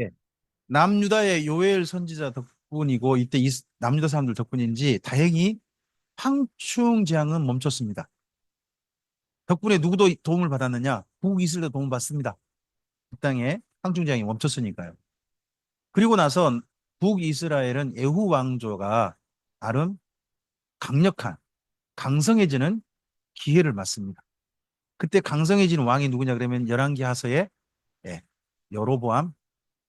예. 남유다의 요엘 선지자 덕분이고 이때 남유다 사람들 덕분인지 다행히 황충제항은 멈췄습니다. 덕분에 누구도 도움을 받았느냐? 북이스라엘도 도움을 받습니다. 그 땅에 황충제항이 멈췄으니까요. 그리고 나서 북이스라엘은 예후 왕조가 나름 강력한 강성해지는 기회를 맞습니다. 그때 강성해지는 왕이 누구냐 그러면 열왕기하서의 예, 여로보암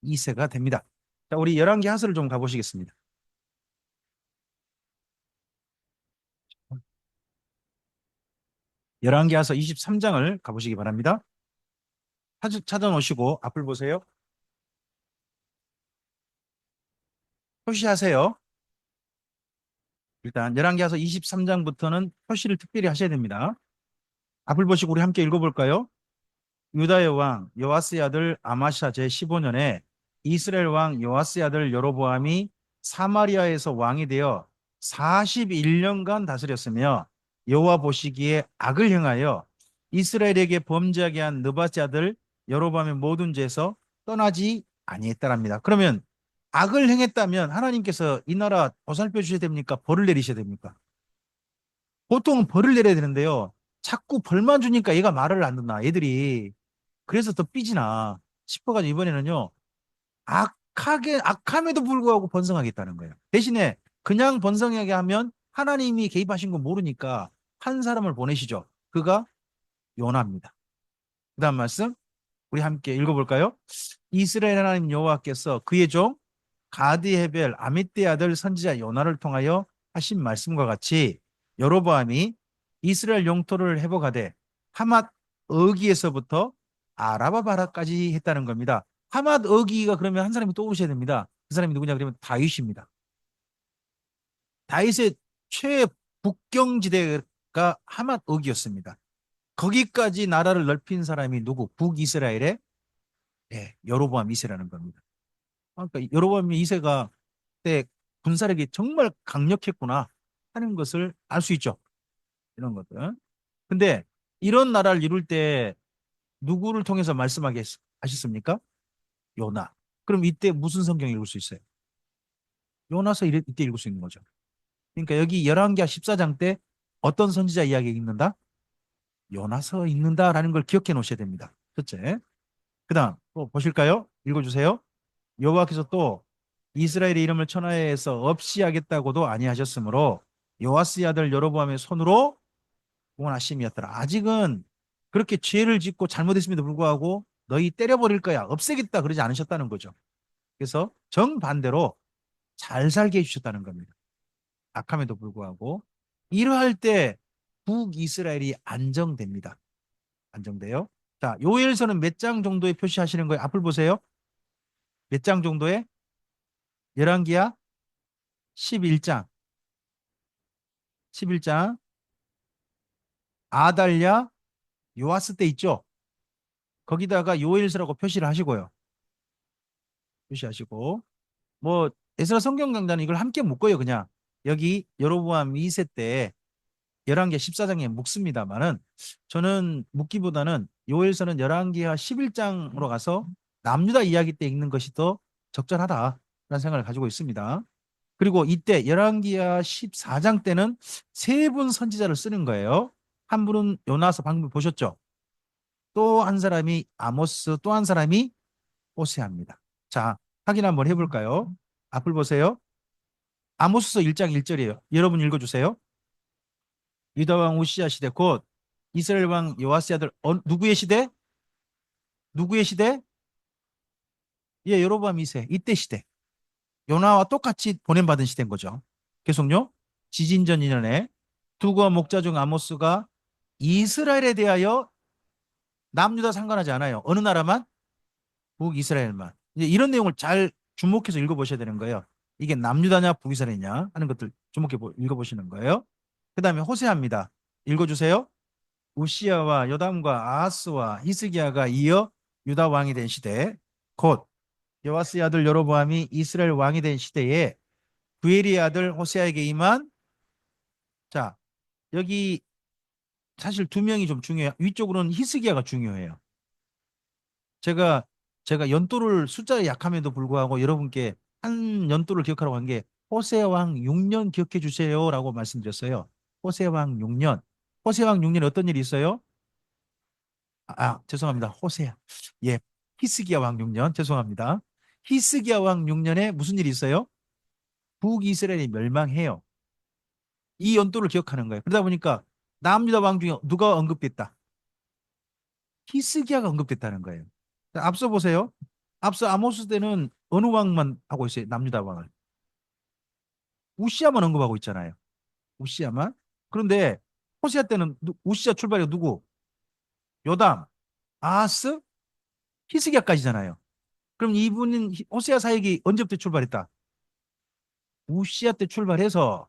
2세가 됩니다. 자, 우리 열왕기하서를 좀 가보시겠습니다. 열왕기하서 23장을 가보시기 바랍니다. 찾아놓으시고 앞을 보세요. 표시하세요. 일단 열왕기하서 23장부터는 표시를 특별히 하셔야 됩니다. 앞을 보시고 우리 함께 읽어볼까요? 유다의 왕 요아스의 아들 아마샤 제15년에 이스라엘 왕 요아스의 아들 여로보암이 사마리아에서 왕이 되어 41년간 다스렸으며 여호와 보시기에 악을 행하여 이스라엘에게 범죄하게 한 느바스 아들 여로보암의 모든 죄에서 떠나지 아니했다랍니다. 그러면 악을 행했다면 하나님께서 이 나라 보살펴 주셔야 됩니까? 벌을 내리셔야 됩니까? 보통은 벌을 내려야 되는데요. 자꾸 벌만 주니까 얘가 말을 안 듣나, 애들이. 그래서 더 삐지나 싶어가지고 이번에는요, 악함에도 불구하고 번성하겠다는 거예요. 대신에 그냥 번성하게 하면 하나님이 개입하신 거 모르니까 한 사람을 보내시죠. 그가 요나입니다. 그 다음 말씀 우리 함께 읽어볼까요? 이스라엘 하나님 여호와께서 그의 종 가디 헤벨 아미떼 아들 선지자 요나를 통하여 하신 말씀과 같이 여로보암이 이스라엘 영토를 회복하되 하맛 어기에서부터 아라바 바라까지 했다는 겁니다. 하맛 어기가 그러면 한 사람이 떠오르셔야 됩니다. 그 사람이 누구냐 그러면 다윗입니다. 다윗의 최 북경지대가 하맛 어기였습니다. 거기까지 나라를 넓힌 사람이 누구? 북이스라엘의 여로보암 2세라는 겁니다. 그러니까 여로보암 2세가 그때 군사력이 정말 강력했구나 하는 것을 알 수 있죠. 이런 것들. 근데 이런 나라를 이룰 때 누구를 통해서 말씀하게 하셨습니까? 요나. 그럼 이때 무슨 성경 읽을 수 있어요? 요나서 이때 읽을 수 있는 거죠. 그러니까 여기 열왕기하 14장 때 어떤 선지자 이야기 읽는다? 요나서 읽는다라는 걸 기억해 놓으셔야 됩니다. 첫째. 그다음 또 보실까요? 읽어주세요. 여호와께서 또 이스라엘의 이름을 천하에서 없이 하겠다고도 아니하셨으므로 요아스의 아들 여로보암의 손으로 구원하심이었더라. 아직은 그렇게 죄를 짓고 잘못했음에도 불구하고 너희 때려버릴 거야, 없애겠다 그러지 않으셨다는 거죠. 그래서 정반대로 잘 살게 해주셨다는 겁니다. 악함에도 불구하고 이러할 때 북이스라엘이 안정됩니다. 안정돼요. 자, 요엘서는 몇 장 정도에 표시하시는 거예요? 앞을 보세요. 몇 장 정도에? 열왕기야 11장. 11장. 아달랴 요아스 때 있죠. 거기다가 요엘서라고 표시를 하시고요. 표시하시고 뭐 에스라 성경 강좌는 이걸 함께 묶어요. 그냥 여기 여로보암 2세 때 11개 14장에 묶습니다만은 저는 묶기보다는 요엘서는 11개와 11장으로 가서 남유다 이야기 때 읽는 것이 더 적절하다라는 생각을 가지고 있습니다. 그리고 이때 11기야 14장 때는 세 분 선지자를 쓰는 거예요. 한 분은 요나서 방금 보셨죠? 또 한 사람이 아모스, 또 한 사람이 호세아입니다. 자, 확인 한번 해볼까요? 앞을 보세요. 아모스서 1장 1절이에요. 여러분 읽어주세요. 유다 왕 우시야 시대 곧 이스라엘 왕 요아스 아들 누구의 시대? 누구의 시대? 예, 여로보암 2세 이때 시대. 요나와 똑같이 보냄받은 시대인 거죠. 계속요. 지진전 2년에 두과 목자 중 아모스가 이스라엘에 대하여 남유다 상관하지 않아요. 어느 나라만? 북이스라엘만. 이제 이런 내용을 잘 주목해서 읽어보셔야 되는 거예요. 이게 남유다냐 북이스라엘이냐 하는 것들 주목해 읽어보시는 거예요. 그 다음에 호세아입니다. 읽어주세요. 우시야와 요담과 아하스와 히스기야가 이어 유다 왕이 된 시대 곧 여호와스의 아들 여로보암이 이스라엘 왕이 된 시대에 구엘의 아들 호세아에게 임한 자 여기 사실 두 명이 좀 중요해요. 위쪽으로는 히스기야가 중요해요. 제가 제가 연도를 숫자에 약함에도 불구하고 여러분께 한 연도를 기억하라고 한 게 호세 왕 6년 기억해 주세요라고 말씀드렸어요. 호세 왕 6년. 호세 왕 6년에 어떤 일이 있어요? 죄송합니다. 호세야. 예. 히스기야 왕 6년. 죄송합니다. 히스기야 왕 6년에 무슨 일이 있어요? 북이스라엘이 멸망해요. 이 연도를 기억하는 거예요. 그러다 보니까 남유다 왕 중에 누가 언급됐다? 히스기야가 언급됐다는 거예요. 자, 앞서 보세요. 앞서 아모스 때는 어느 왕만 하고 있어요? 남유다 왕을. 우시야만 언급하고 있잖아요. 우시야만. 그런데 호시아 때는 우시야 출발이 누구? 요담, 아하스, 히스기야까지잖아요. 그럼 이분은 호세아 사역이 언제부터 출발했다? 우시야 때 출발해서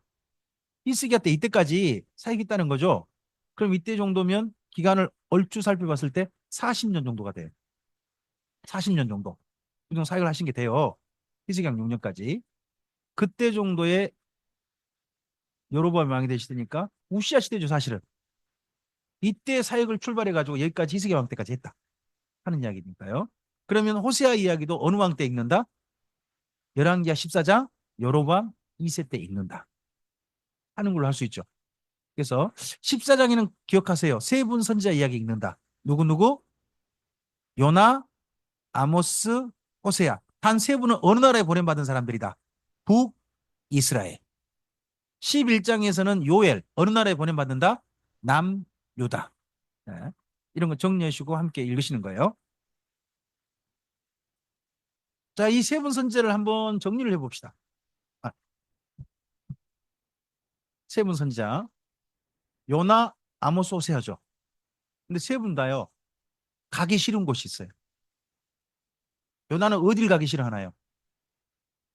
히스기야 때 이때까지 사역이 있다는 거죠. 그럼 이때 정도면 기간을 얼추 살펴봤을 때 40년 정도가 돼요. 40년 정도. 그 정도 사역을 하신 게 돼요. 히스기야 6년까지. 그때 정도의 여로보암 왕이 되시니까 우시아 시대죠, 사실은. 이때 사역을 출발해 가지고 여기까지 히스기야 왕 때까지 했다 하는 이야기니까요. 그러면 호세아 이야기도 어느 왕 때 읽는다? 열왕기하 14장 여로보암 2세 때 읽는다 하는 걸로 할 수 있죠. 그래서 14장에는 기억하세요. 세 분 선지자 이야기 읽는다. 누구누구? 요나, 아모스, 호세아. 단 세 분은 어느 나라에 보냄받은 사람들이다? 북이스라엘. 11장에서는 요엘. 어느 나라에 보냄받는다? 남유다. 네. 이런 거 정리해 주시고 함께 읽으시는 거예요. 자, 이 세 분 선지자를 한번 정리를 해봅시다. 아, 세 분 선지자. 요나, 아모스, 호세아죠. 근데 세 분 다요. 가기 싫은 곳이 있어요. 요나는 어딜 가기 싫어하나요?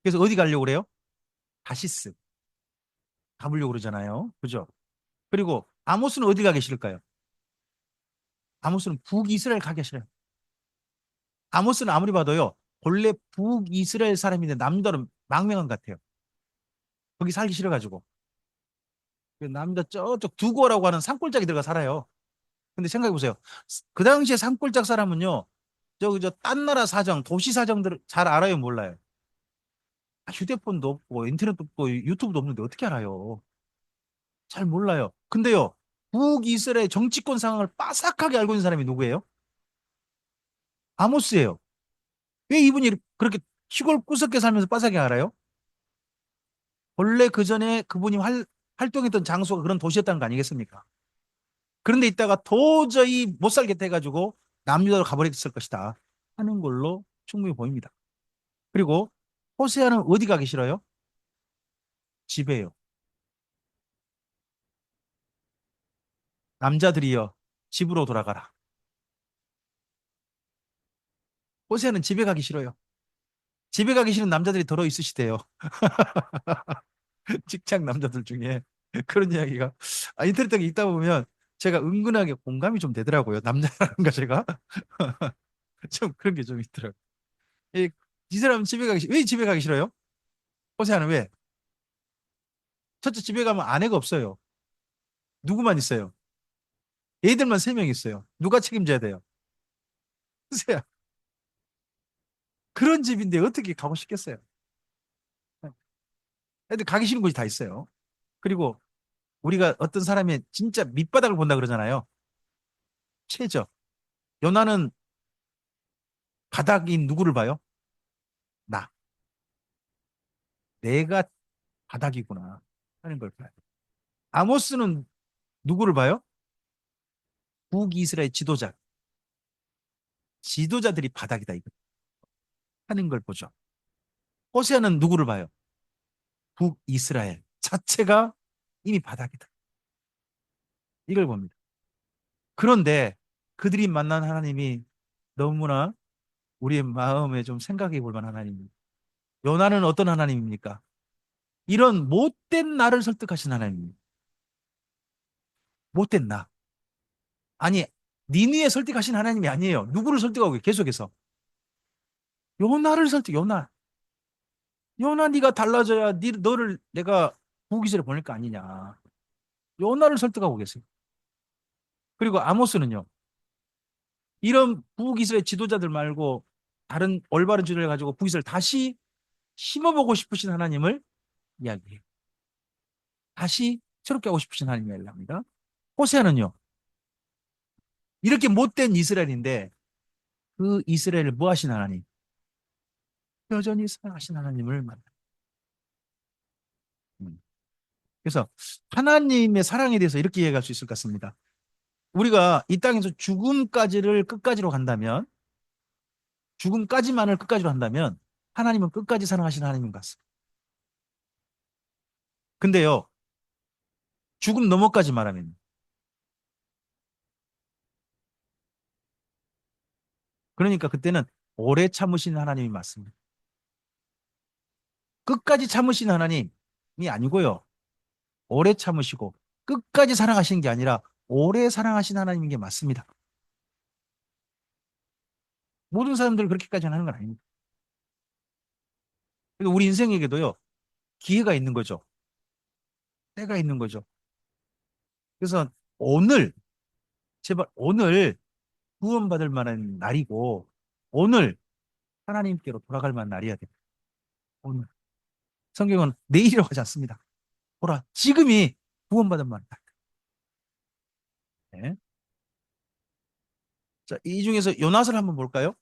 그래서 어디 가려고 그래요? 다시스 가보려고 그러잖아요. 그죠? 그리고 아모스는 어디 가기 싫을까요? 아모스는 북이스라엘 가기 싫어요. 아모스는 아무리 봐도요. 본래 북이스라엘 사람인데 남들은 망명한 것 같아요. 거기 살기 싫어가지고. 남자 저쪽 두고라고 하는 산골짜기 들어가 살아요. 근데 생각해보세요. 그 당시에 산골짜기 사람은요. 저기 딴 나라 사정, 도시 사정들을 잘 알아요, 몰라요? 휴대폰도 없고 인터넷도 없고 유튜브도 없는데 어떻게 알아요? 잘 몰라요. 근데요. 북이스라엘 정치권 상황을 빠삭하게 알고 있는 사람이 누구예요? 아모스예요. 왜 이분이 그렇게 시골 구석에 살면서 빠삭하게 알아요? 원래 그 전에 그분이 활동했던 장소가 그런 도시였다는 거 아니겠습니까? 그런데 있다가 도저히 못 살겠다 해가지고 남유다로 가버렸을 것이다 하는 걸로 충분히 보입니다. 그리고 호세아는 어디 가기 싫어요? 집에요. 남자들이여 집으로 돌아가라. 호세아는 집에 가기 싫어요. 집에 가기 싫은 남자들이 더러 있으시대요. 직장 남자들 중에 그런 이야기가 인터넷에 있다 보면 제가 은근하게 공감이 좀 되더라고요. 남자라는 거 제가 좀 그런 게 좀 있더라고요. 이, 이 사람은 왜 집에 가기 싫어요? 호세아는 왜? 첫째 집에 가면 아내가 없어요. 누구만 있어요? 애들만 세 명 있어요. 누가 책임져야 돼요? 호세아 그런 집인데 어떻게 가고 싶겠어요? 애들 가기 싫은 곳이 다 있어요. 그리고 우리가 어떤 사람의 진짜 밑바닥을 본다 그러잖아요. 최저. 요나는 바닥인 누구를 봐요? 나. 내가 바닥이구나 하는 걸 봐요. 아모스는 누구를 봐요? 북이스라엘 지도자. 지도자들이 바닥이다 이거 하는 걸 보죠. 호세아는 누구를 봐요? 북이스라엘 자체가 이미 바닥이다. 이걸 봅니다. 그런데 그들이 만난 하나님이 너무나 우리의 마음에 좀 생각해 볼 만한 하나님입니다. 요나는 어떤 하나님입니까? 이런 못된 나를 설득하신 하나님입니다. 못된 나. 아니, 니느에 설득하신 하나님이 아니에요. 누구를 설득하고 계속해서. 요나를 설득, 요나. 요나 네가 달라져야 너를 내가 부기실에 보낼 거 아니냐. 요나를 설득하고 계세요. 그리고 아모스는요. 이런 부기실의 지도자들 말고 다른 올바른 지도를 가지고 북이스라엘 다시 심어보고 싶으신 하나님을 이야기해요. 다시 새롭게 하고 싶으신 하나님 이야기를 합니다. 호세아는요, 이렇게 못된 이스라엘인데 그 이스라엘을 뭐 하신 하나님? 여전히 사랑하신 하나님을 만나. 음. 그래서 하나님의 사랑에 대해서 이렇게 이해할 수 있을 것 같습니다. 우리가 이 땅에서 죽음까지를 끝까지로 간다면, 죽음까지만을 끝까지로 한다면 하나님은 끝까지 사랑하시는 하나님인 것 같습니다. 근데요, 죽음 너머까지 말하면, 그러니까 그때는 오래 참으시는 하나님이 맞습니다. 끝까지 참으시는 하나님이 아니고요. 오래 참으시고 끝까지 사랑하시는 게 아니라 오래 사랑하시는 하나님인 게 맞습니다. 모든 사람들 그렇게까지 하는 건 아닙니다. 그러니까 우리 인생에게도요, 기회가 있는 거죠. 때가 있는 거죠. 그래서 오늘, 제발 오늘 구원받을 만한 날이고, 오늘 하나님께로 돌아갈 만한 날이어야 돼요. 오늘. 성경은 내일이라고 하지 않습니다. 보라, 지금이 구원받을 만한 날. 네. 자, 이 중에서 요나서를 한번 볼까요?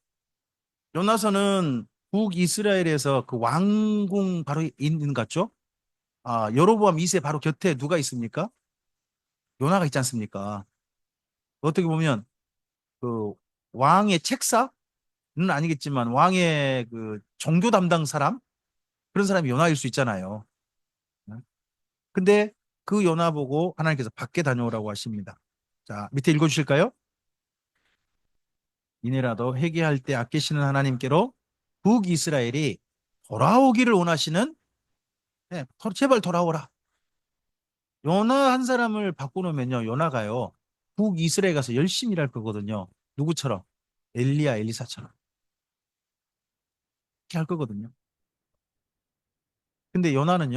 요나서는 북이스라엘에서 그 왕궁 바로 있는 것 같죠? 아, 여로보암 2세 바로 곁에 누가 있습니까? 요나가 있지 않습니까? 어떻게 보면 그 왕의 책사는 아니겠지만 왕의 그 종교 담당 사람, 그런 사람이 요나일 수 있잖아요. 근데 그 요나 보고 하나님께서 밖에 다녀오라고 하십니다. 자, 밑에 읽어주실까요? 이내라도 회개할 때 아끼시는 하나님께로 북이스라엘이 돌아오기를 원하시는, 네, 제발 돌아오라. 요나 한 사람을 바꾸놓으면요, 요나가요, 북이스라엘 가서 열심히 일할 거거든요. 누구처럼? 엘리야, 엘리사처럼. 이렇게 할 거거든요. 근데 요나는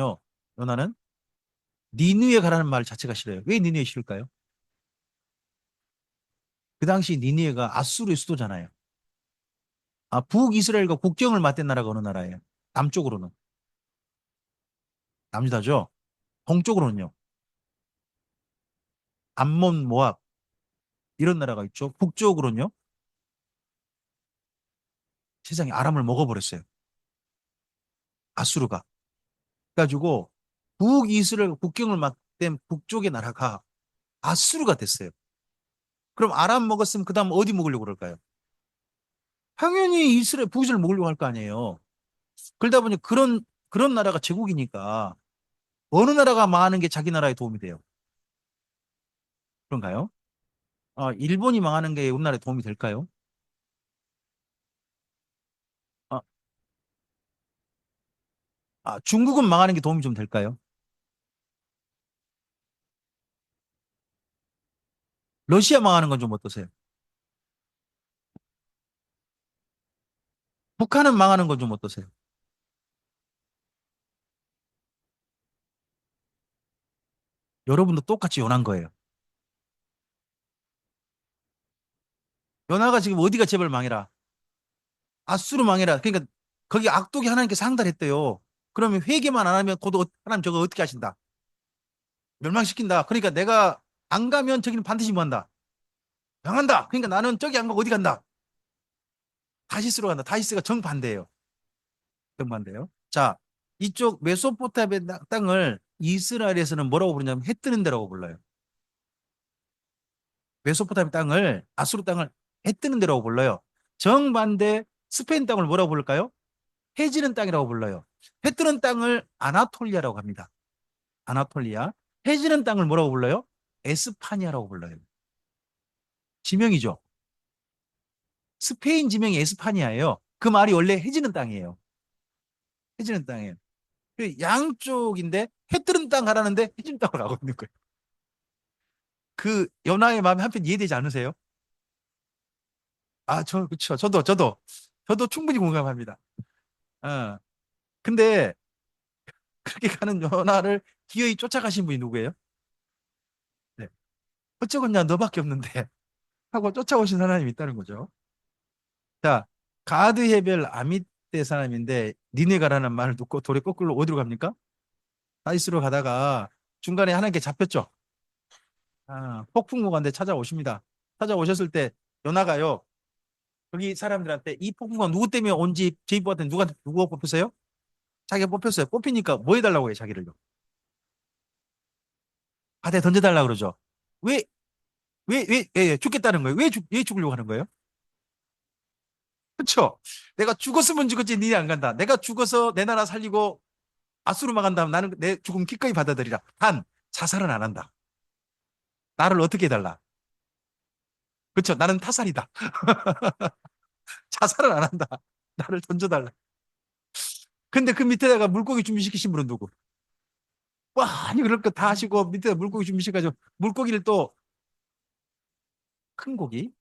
니느에 가라는 말 자체가 싫어요. 왜 니느에 싫을까요? 그 당시 니느에가 아수르의 수도잖아요. 아, 북이스라엘과 국경을 맞댄 나라가 어느 나라예요? 남쪽으로는. 남유다죠. 동쪽으로는요. 암몬, 모압 이런 나라가 있죠. 북쪽으로는요. 세상에 아람을 먹어버렸어요. 아수르가. 그래가지고 북이스라엘 국경을 맞댄 북쪽의 나라가 아수르가 됐어요. 그럼 아람 먹었으면 그 다음 어디 먹으려고 그럴까요? 당연히 이스라엘 북이스라엘 먹으려고 할 거 아니에요. 그러다 보니 그런 나라가 제국이니까 어느 나라가 망하는 게 자기 나라에 도움이 돼요. 그런가요? 아, 일본이 망하는 게 우리나라에 도움이 될까요? 아, 중국은 망하는 게 도움이 좀 될까요? 러시아 망하는 건 좀 어떠세요? 북한은 망하는 건 좀 어떠세요? 여러분도 똑같이 연한 거예요. 연하가 지금 어디가 제발 망해라. 아수르 망해라. 그러니까 거기 악독이 하나님께 상달했대요. 그러면 회개만 안 하면 곧 하나님 저거 어떻게 하신다? 멸망시킨다. 그러니까 내가 안 가면 저기는 반드시 뭐 한다? 망한다. 그러니까 나는 저기 안 가고 어디 간다? 다시스로 간다. 다시스가 정반대예요. 정반대요. 자, 이쪽 메소포타미아 땅을 이스라엘에서는 뭐라고 부르냐면 해 뜨는 데라고 불러요. 메소포타미아 땅을, 아수르 땅을 해 뜨는 데라고 불러요. 정반대 스페인 땅을 뭐라고 부를까요? 해 지는 땅이라고 불러요. 해 뜨는 땅을 아나톨리아라고 합니다. 아나톨리아. 해 지는 땅을 뭐라고 불러요? 에스파니아라고 불러요. 지명이죠. 스페인 지명이 에스파니아예요. 그 말이 원래 해 지는 땅이에요. 해 지는 땅이에요. 그 양쪽인데 해 뜨는 땅 가라는데 해 지는 땅으로 가고 있는 거예요. 그 연하의 마음이 한편 이해되지 않으세요? 아, 그쵸. 저도 충분히 공감합니다. 어. 근데 그렇게 가는 연하를 기어이 쫓아가신 분이 누구예요? 네. 어쩌겠냐, 너밖에 없는데. 하고 쫓아오신 하나님이 있다는 거죠. 자, 가드 해변 아미떼 사람인데 니네가라는 말을 듣고 돌에 거꾸로 어디로 갑니까? 다이스로 가다가 중간에 하나님께 잡혔죠. 폭풍우가인데 찾아오십니다. 찾아오셨을 때 요나가요. 여기 사람들한테 이 폭풍우가 누구 때문에 온지 제이프한테 누가 뽑혔어요? 자기가 뽑혔어요. 뽑히니까 뭐 해달라고 해요, 자기를요. 바다에 던져달라고 그러죠. 왜, 죽겠다는 거예요? 왜 죽으려고 하는 거예요? 그렇죠? 내가 죽었으면 죽었지 니네 안 간다. 내가 죽어서 내 나라 살리고 아수르 망한다면 나는 내 죽음 기꺼이 받아들이라. 단 자살은 안 한다. 나를 어떻게 해달라. 그렇죠? 나는 타살이다. 자살은 안 한다. 나를 던져달라. 근데 그 밑에다가 물고기 준비시키신 분은 누구? 와, 아니 그럴 거 다 하시고 밑에다 물고기 준비시켜가지고 물고기를 또 큰 고기?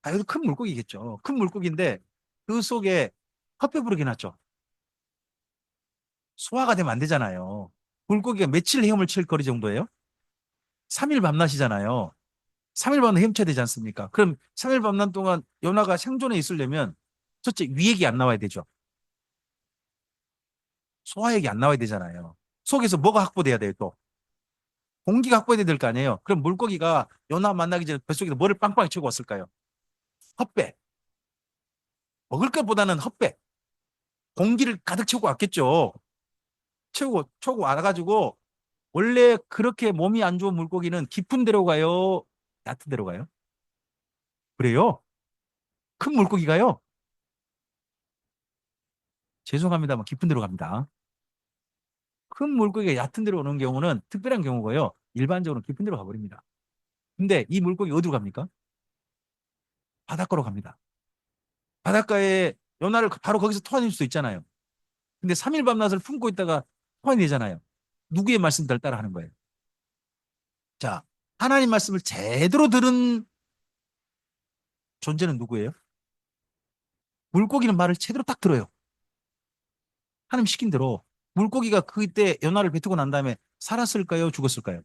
이것도 큰 물고기겠죠. 큰 물고기인데 그 속에 헛배부르게 놨죠. 소화가 되면 안 되잖아요. 물고기가 며칠 헤엄을 칠 거리 정도예요? 3일 밤낮이잖아요. 3일 밤낮 헤엄쳐야 되지 않습니까? 그럼 3일 밤낮 동안 연화가 생존해 있으려면 첫째 위액이 안 나와야 되죠. 소화액이 안 나와야 되잖아요. 속에서 뭐가 확보돼야 돼요, 또? 공기가 확보돼야 될 거 아니에요. 그럼 물고기가 연화 만나기 전에 뱃속에서 뭐를 빵빵 채고 왔을까요? 헛배. 먹을 것보다는 헛배. 공기를 가득 채우고 왔겠죠. 채우고 와가지고 원래 그렇게 몸이 안 좋은 물고기는 깊은 데로 가요? 얕은 데로 가요? 그래요? 큰 물고기가요? 죄송합니다만 깊은 데로 갑니다. 큰 물고기가 얕은 데로 오는 경우는 특별한 경우고요. 일반적으로 깊은 데로 가버립니다. 근데 이 물고기 어디로 갑니까? 바닷가로 갑니다. 바닷가에 연화를 바로 거기서 토해낼 수 있잖아요. 근데 3일 밤낮을 품고 있다가 토해내잖아요. 누구의 말씀들 따라 하는 거예요? 자, 하나님 말씀을 제대로 들은 존재는 누구예요? 물고기는 말을 제대로 딱 들어요. 하나님 시킨 대로. 물고기가 그때 연화를 뱉고 난 다음에 살았을까요? 죽었을까요?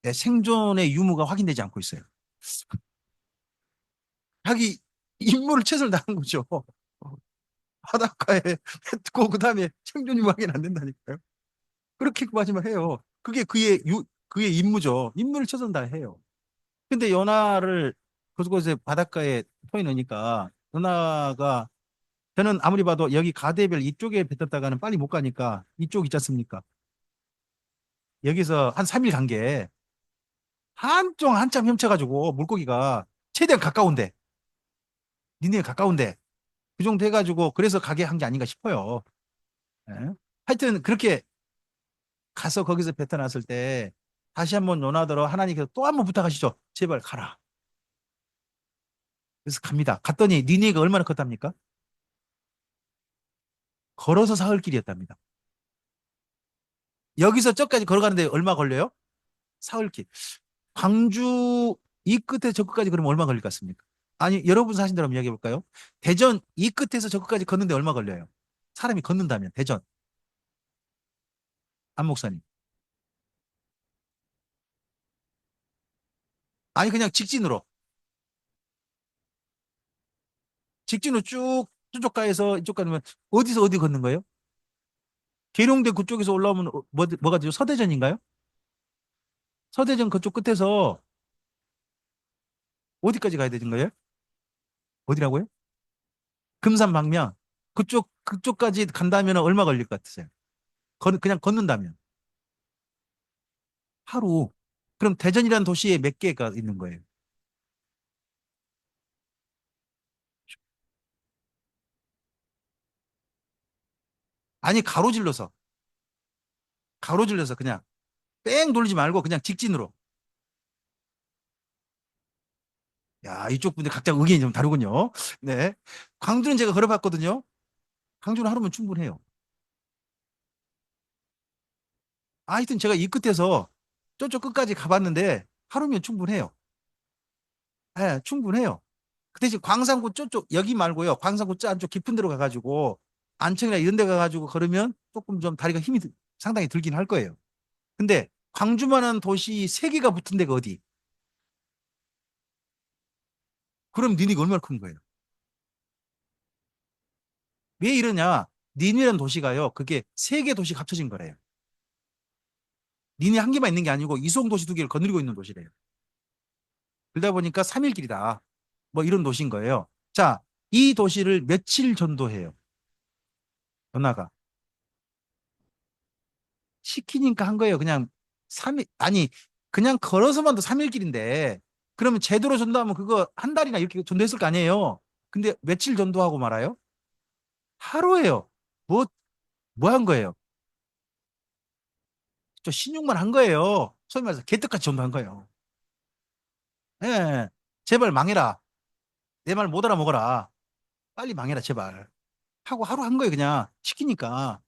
네, 생존의 유무가 확인되지 않고 있어요. 자기 임무를 최선을 다한 거죠. 바닷가에 뱉고 그다음에 생존 유무 확인 안 된다니까요. 그렇게 마지막 해요. 그게 그의 임무죠. 임무를 최선을 다해요. 근데 연하를 그곳에 바닷가에 토해 넣으니까 연하가 저는 아무리 봐도 여기 가대별 이쪽에 뱉었다가는 빨리 못 가니까 이쪽 있지 않습니까? 여기서 한 3일 간 게 한참 헤엄쳐가지고 물고기가 최대한 가까운데 니네 가까운데 그 정도 해가지고 그래서 가게 한 게 아닌가 싶어요. 예? 하여튼 그렇게 가서 거기서 뱉어놨을 때 다시 한번 논하더러 하나님께서 또 한번 부탁하시죠. 제발 가라. 그래서 갑니다. 갔더니 니네가 얼마나 컸답니까? 걸어서 사흘 길이었답니다. 여기서 저까지 걸어가는데 얼마 걸려요? 사흘 길. 광주 이 끝에 저 끝까지 그러면 얼마 걸릴 것 같습니까? 아니, 여러분 사신 대로 한번 이야기해 볼까요? 대전 이 끝에서 저 끝까지 걷는데 얼마 걸려요? 사람이 걷는다면, 대전. 안 목사님. 아니, 그냥 직진으로. 직진으로 쭉, 저쪽 가에서 이쪽 가면 어디서 어디 걷는 거예요? 계룡대 그쪽에서 올라오면 뭐가 되죠? 서대전인가요? 서대전 그쪽 끝에서 어디까지 가야 되는 거예요? 어디라고요? 금산 방면. 그쪽까지 간다면 얼마 걸릴 것 같으세요? 그냥 걷는다면. 하루. 그럼 대전이라는 도시에 몇 개가 있는 거예요? 아니, 가로질러서 그냥 뺑 돌리지 말고 그냥 직진으로. 야, 이쪽 분들 각자 의견이 좀 다르군요. 네. 광주는 제가 걸어봤거든요. 광주는 하루면 충분해요. 하여튼 제가 이 끝에서 저쪽 끝까지 가봤는데 하루면 충분해요. 예, 충분해요. 그 대신 광산구 저쪽 여기 말고요. 광산구 저 안쪽 깊은 데로 가가지고 안청이나 이런 데 가가지고 걸으면 조금 좀 다리가 힘이 상당히 들긴 할 거예요. 근데 광주만한 도시 세 개가 붙은 데가 어디? 그럼 니네가 얼마나 큰 거예요? 왜 이러냐? 니네라는 도시가요. 그게 세 개 도시가 합쳐진 거래요. 니네 한 개만 있는 게 아니고 이송 도시 두 개를 거느리고 있는 도시래요. 그러다 보니까 3일길이다. 뭐 이런 도시인 거예요. 자, 이 도시를 며칠 전도해요. 연하가. 시키니까 한 거예요. 그냥 3일, 아니, 그냥 걸어서만 도 3일길인데, 그러면 제대로 전도하면 그거 한 달이나 이렇게 전도했을 거 아니에요. 근데 며칠 전도하고 말아요? 하루예요. 뭐, 뭐 한 거예요? 저 신용만 한 거예요. 소위 말해서 개떡같이 전도한 거예요. 예, 예. 제발 망해라. 내 말 못 알아먹어라. 빨리 망해라, 제발. 하고 하루 한 거예요, 그냥. 시키니까.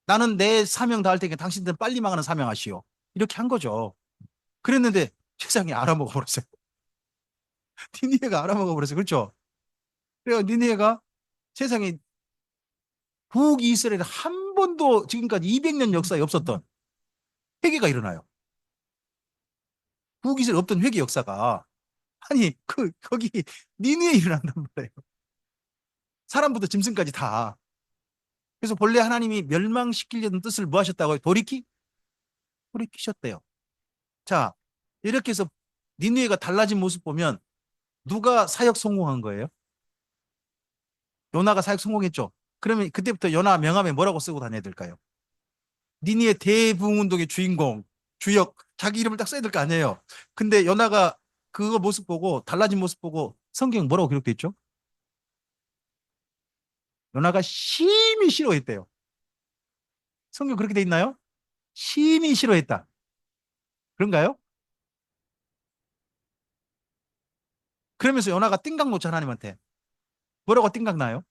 나는 내 사명 다할 테니까 당신들은 빨리 망하는 사명하시오. 이렇게 한 거죠. 그랬는데 세상에 알아먹어 버렸어요. 니네가 알아먹어 버렸어요. 그렇죠? 그래서 니네가 세상에 북이스라엘에 한 번도 지금까지 200년 역사에 없었던 회개가 일어나요. 북이스라엘 없던 회개 역사가 아니 그 거기 니네에 일어난단 말이에요. 사람부터 짐승까지 다. 그래서 본래 하나님이 멸망시키려는 뜻을 뭐 하셨다고요? 돌이키셨대요. 자, 이렇게 해서 니느웨가 달라진 모습 보면 누가 사역 성공한 거예요? 요나가 사역 성공했죠. 그러면 그때부터 요나 명함에 뭐라고 쓰고 다녀야 될까요? 니느웨 대부흥운동의 주인공, 주역, 자기 이름을 딱 써야 될 거 아니에요. 근데 요나가 그거 모습 보고 달라진 모습 보고 성경 뭐라고 기록돼 있죠? 요나가 심히 싫어했대요. 성경 그렇게 돼 있나요? 심히 싫어했다. 그런가요? 그러면서 요나가 띵강 놓자 하나님한테 뭐라고 띵강 나요?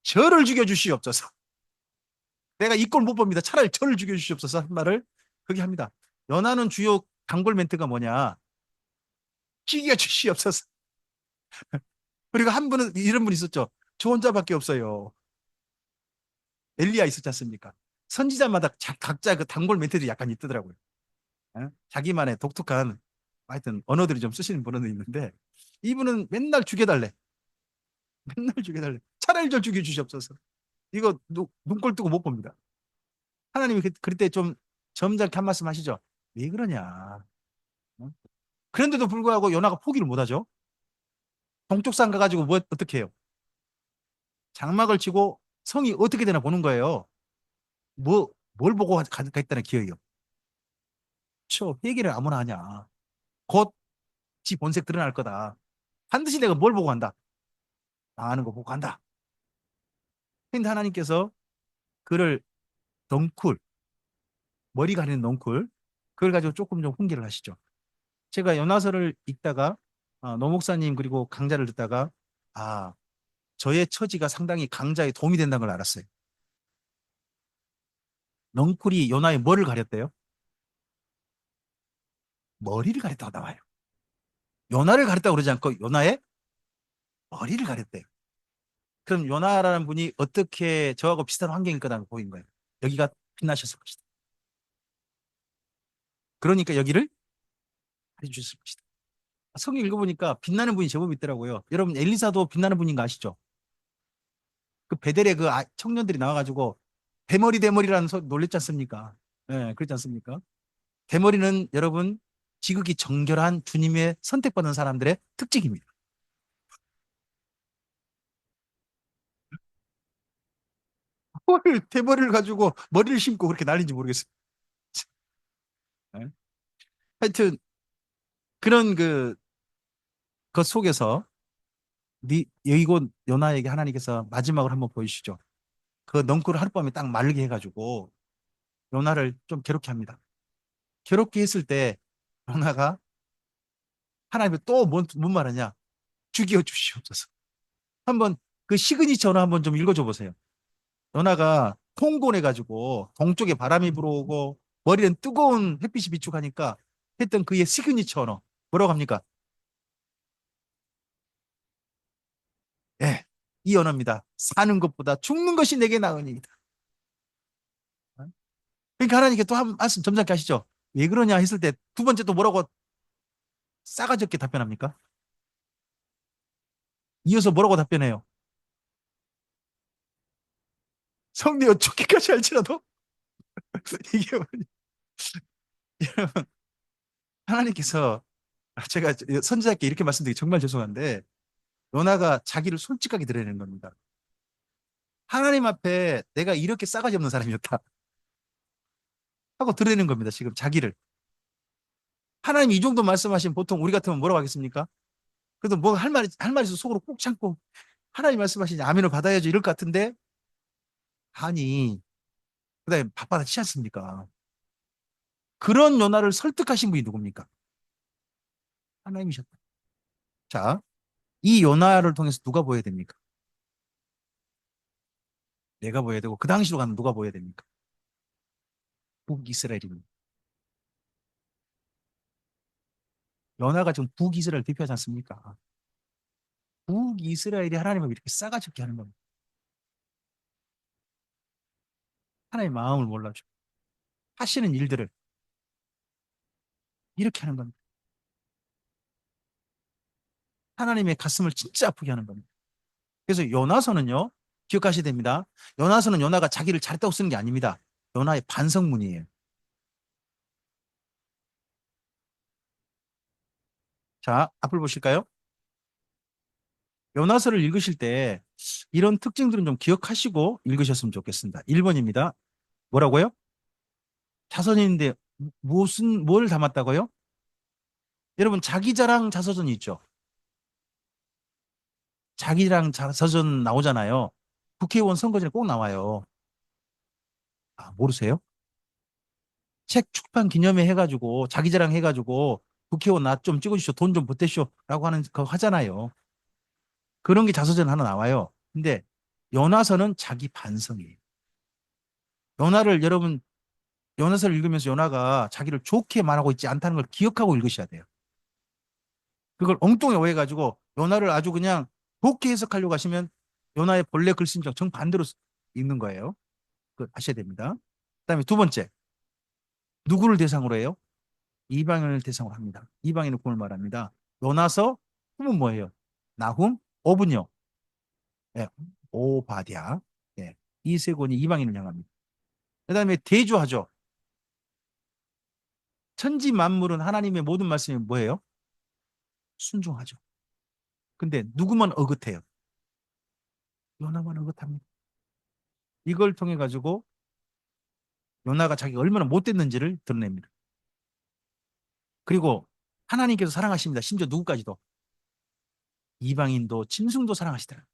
저를 죽여주시옵소서. 내가 이 꼴 못 봅니다. 차라리 저를 죽여주시옵소서 한 말을 거기 합니다. 연하는 주요 단골 멘트가 뭐냐? 죽여주시옵소서. 그리고 한 분은 이런 분 있었죠. 저 혼자밖에 없어요. 엘리야 있었지 않습니까? 선지자마다 각자 그 단골 멘트들이 약간 있더라고요. 어? 자기만의 독특한 하여튼 언어들이 좀 쓰시는 분은 있는데 이분은 맨날 죽여달래. 맨날 죽여달래. 차라리 저 죽여주시옵소서. 이거 눈꼴 뜨고 못 봅니다. 하나님이 그때 좀 점잖게 한 말씀 하시죠. 왜 그러냐. 어? 그런데도 불구하고 요나가 포기를 못하죠. 동쪽 산 가가지고 뭐 어떻게 해요? 장막을 치고 성이 어떻게 되나 보는 거예요. 뭘 보고 가겠다는 기회예요. 저 회개를 아무나 하냐. 곧 지 본색 드러날 거다. 반드시 내가 뭘 보고 간다. 당하는 거 보고 간다. 근데 하나님께서 그를 넝쿨, 머리 가리는 넝쿨, 그걸 가지고 조금 좀 훈계를 하시죠. 제가 연화서를 읽다가 노 목사님 그리고 강좌를 듣다가 아 저의 처지가 상당히 강자에 도움이 된다는 걸 알았어요. 넝쿨이 요나의 뭐를 가렸대요? 머리를 가렸다고 나와요. 요나를 가렸다고 그러지 않고 요나의 머리를 가렸대요. 그럼 요나라는 분이 어떻게 저하고 비슷한 환경일 거라고 보인 거예요. 여기가 빛나셨을 것이다. 그러니까 여기를 해주셨을 것이다. 성경 읽어보니까 빛나는 분이 제법 있더라고요. 여러분 엘리사도 빛나는 분인 거 아시죠? 그 베델의 그 청년들이 나와가지고 대머리라는 소리 놀랬지 않습니까? 예, 네, 그렇지 않습니까? 대머리는 여러분 지극히 정결한 주님의 선택받은 사람들의 특징입니다. 뭘 대머리를 가지고 머리를 심고 그렇게 날린지 모르겠어요. 예. 하여튼 그런 그 속에서 이곳 요나에게 하나님께서 마지막으로 한번 보여주시죠. 그 넝쿨을 하룻밤에 딱 마르게 해가지고 요나를 좀 괴롭게 합니다. 괴롭게 했을 때 요나가 하나님께 또뭔 말하냐? 죽여 주시옵소서. 한번 그 시그니처로 한번 좀 읽어줘 보세요. 요나가 통곤해가지고 동쪽에 바람이 불어오고 머리는 뜨거운 햇빛이 비추가니까 했던 그의 시그니처 언어 뭐라고 합니까? 예, 이 언어입니다. 사는 것보다 죽는 것이 내게 나으니이다. 그러니까 하나님께 또 한 말씀 점잖게 하시죠. 왜 그러냐 했을 때 두 번째 또 뭐라고 싸가지 없게 답변합니까? 이어서 뭐라고 답변해요? 성리 어떻게까지 할지라도 이게 뭐냐면 하나님께서 제가 선지자께 이렇게 말씀드리기 정말 죄송한데 요나가 자기를 솔직하게 드러내는 겁니다. 하나님 앞에 내가 이렇게 싸가지 없는 사람이었다 하고 드러내는 겁니다. 지금 자기를. 하나님 이 정도 말씀하시면 보통 우리 같으면 뭐라고 하겠습니까? 그래도 뭐 할 말 있어 속으로 꾹 참고 하나님 말씀하시니 아멘을 받아야죠 이럴 것 같은데 아니 그다음에 바빠지지 않습니까? 그런 요나를 설득하신 분이 누굽니까? 하나님이셨다. 자, 이 요나를 통해서 누가 보여야 됩니까? 내가 보여야 되고 그 당시로 가면 누가 보여야 됩니까? 북이스라엘입니다. 요나가 지금 북이스라엘 대표하지 않습니까? 북이스라엘이 하나님을 이렇게 싸가지 없게 하는 겁니다. 하나님의 마음을 몰라줘. 하시는 일들을 이렇게 하는 겁니다. 하나님의 가슴을 진짜 아프게 하는 겁니다. 그래서 요나서는요, 기억하셔야 됩니다. 요나서는 요나가 자기를 잘했다고 쓰는 게 아닙니다. 요나의 반성문이에요. 자, 앞을 보실까요? 요나서를 읽으실 때 이런 특징들은 좀 기억하시고 읽으셨으면 좋겠습니다. 1번입니다. 뭐라고요? 자서전인데 무슨 뭘 담았다고요? 여러분 자기 자랑 자서전이 있죠. 자기랑 자서전 나오잖아요. 국회의원 선거전에 꼭 나와요. 아, 모르세요? 책 출판 기념회 해가지고 자기 자랑 해가지고 국회의원 나 좀 찍어주시오. 돈 좀 보태시오. 라고 하는 거 하잖아요. 그런 게 자서전 하나 나와요. 근데 연화서는 자기 반성이에요. 연화를 여러분 연화서를 읽으면서 연화가 자기를 좋게 말하고 있지 않다는 걸 기억하고 읽으셔야 돼요. 그걸 엉뚱히 오해가지고 연화를 아주 그냥 좋게 해석하려고 하시면 연화의 본래 글씨랑 정반대로 읽는 거예요. 그 아셔야 됩니다. 그다음에 두 번째, 누구를 대상으로 해요? 이방인을 대상으로 합니다. 이방인의 꿈을 말합니다. 요나서 꿈은 뭐예요? 나훔, 오분요. 예, 오바댜. 예, 이 세 권이 이방인을 향합니다. 그다음에 대주하죠. 천지 만물은 하나님의 모든 말씀이 뭐예요? 순종하죠. 근데 누구만 어긋해요? 요나만 어긋합니다. 이걸 통해 가지고 요나가 자기가 얼마나 못됐는지를 드러냅니다. 그리고 하나님께서 사랑하십니다. 심지어 누구까지도 이방인도 짐승도 사랑하시더라.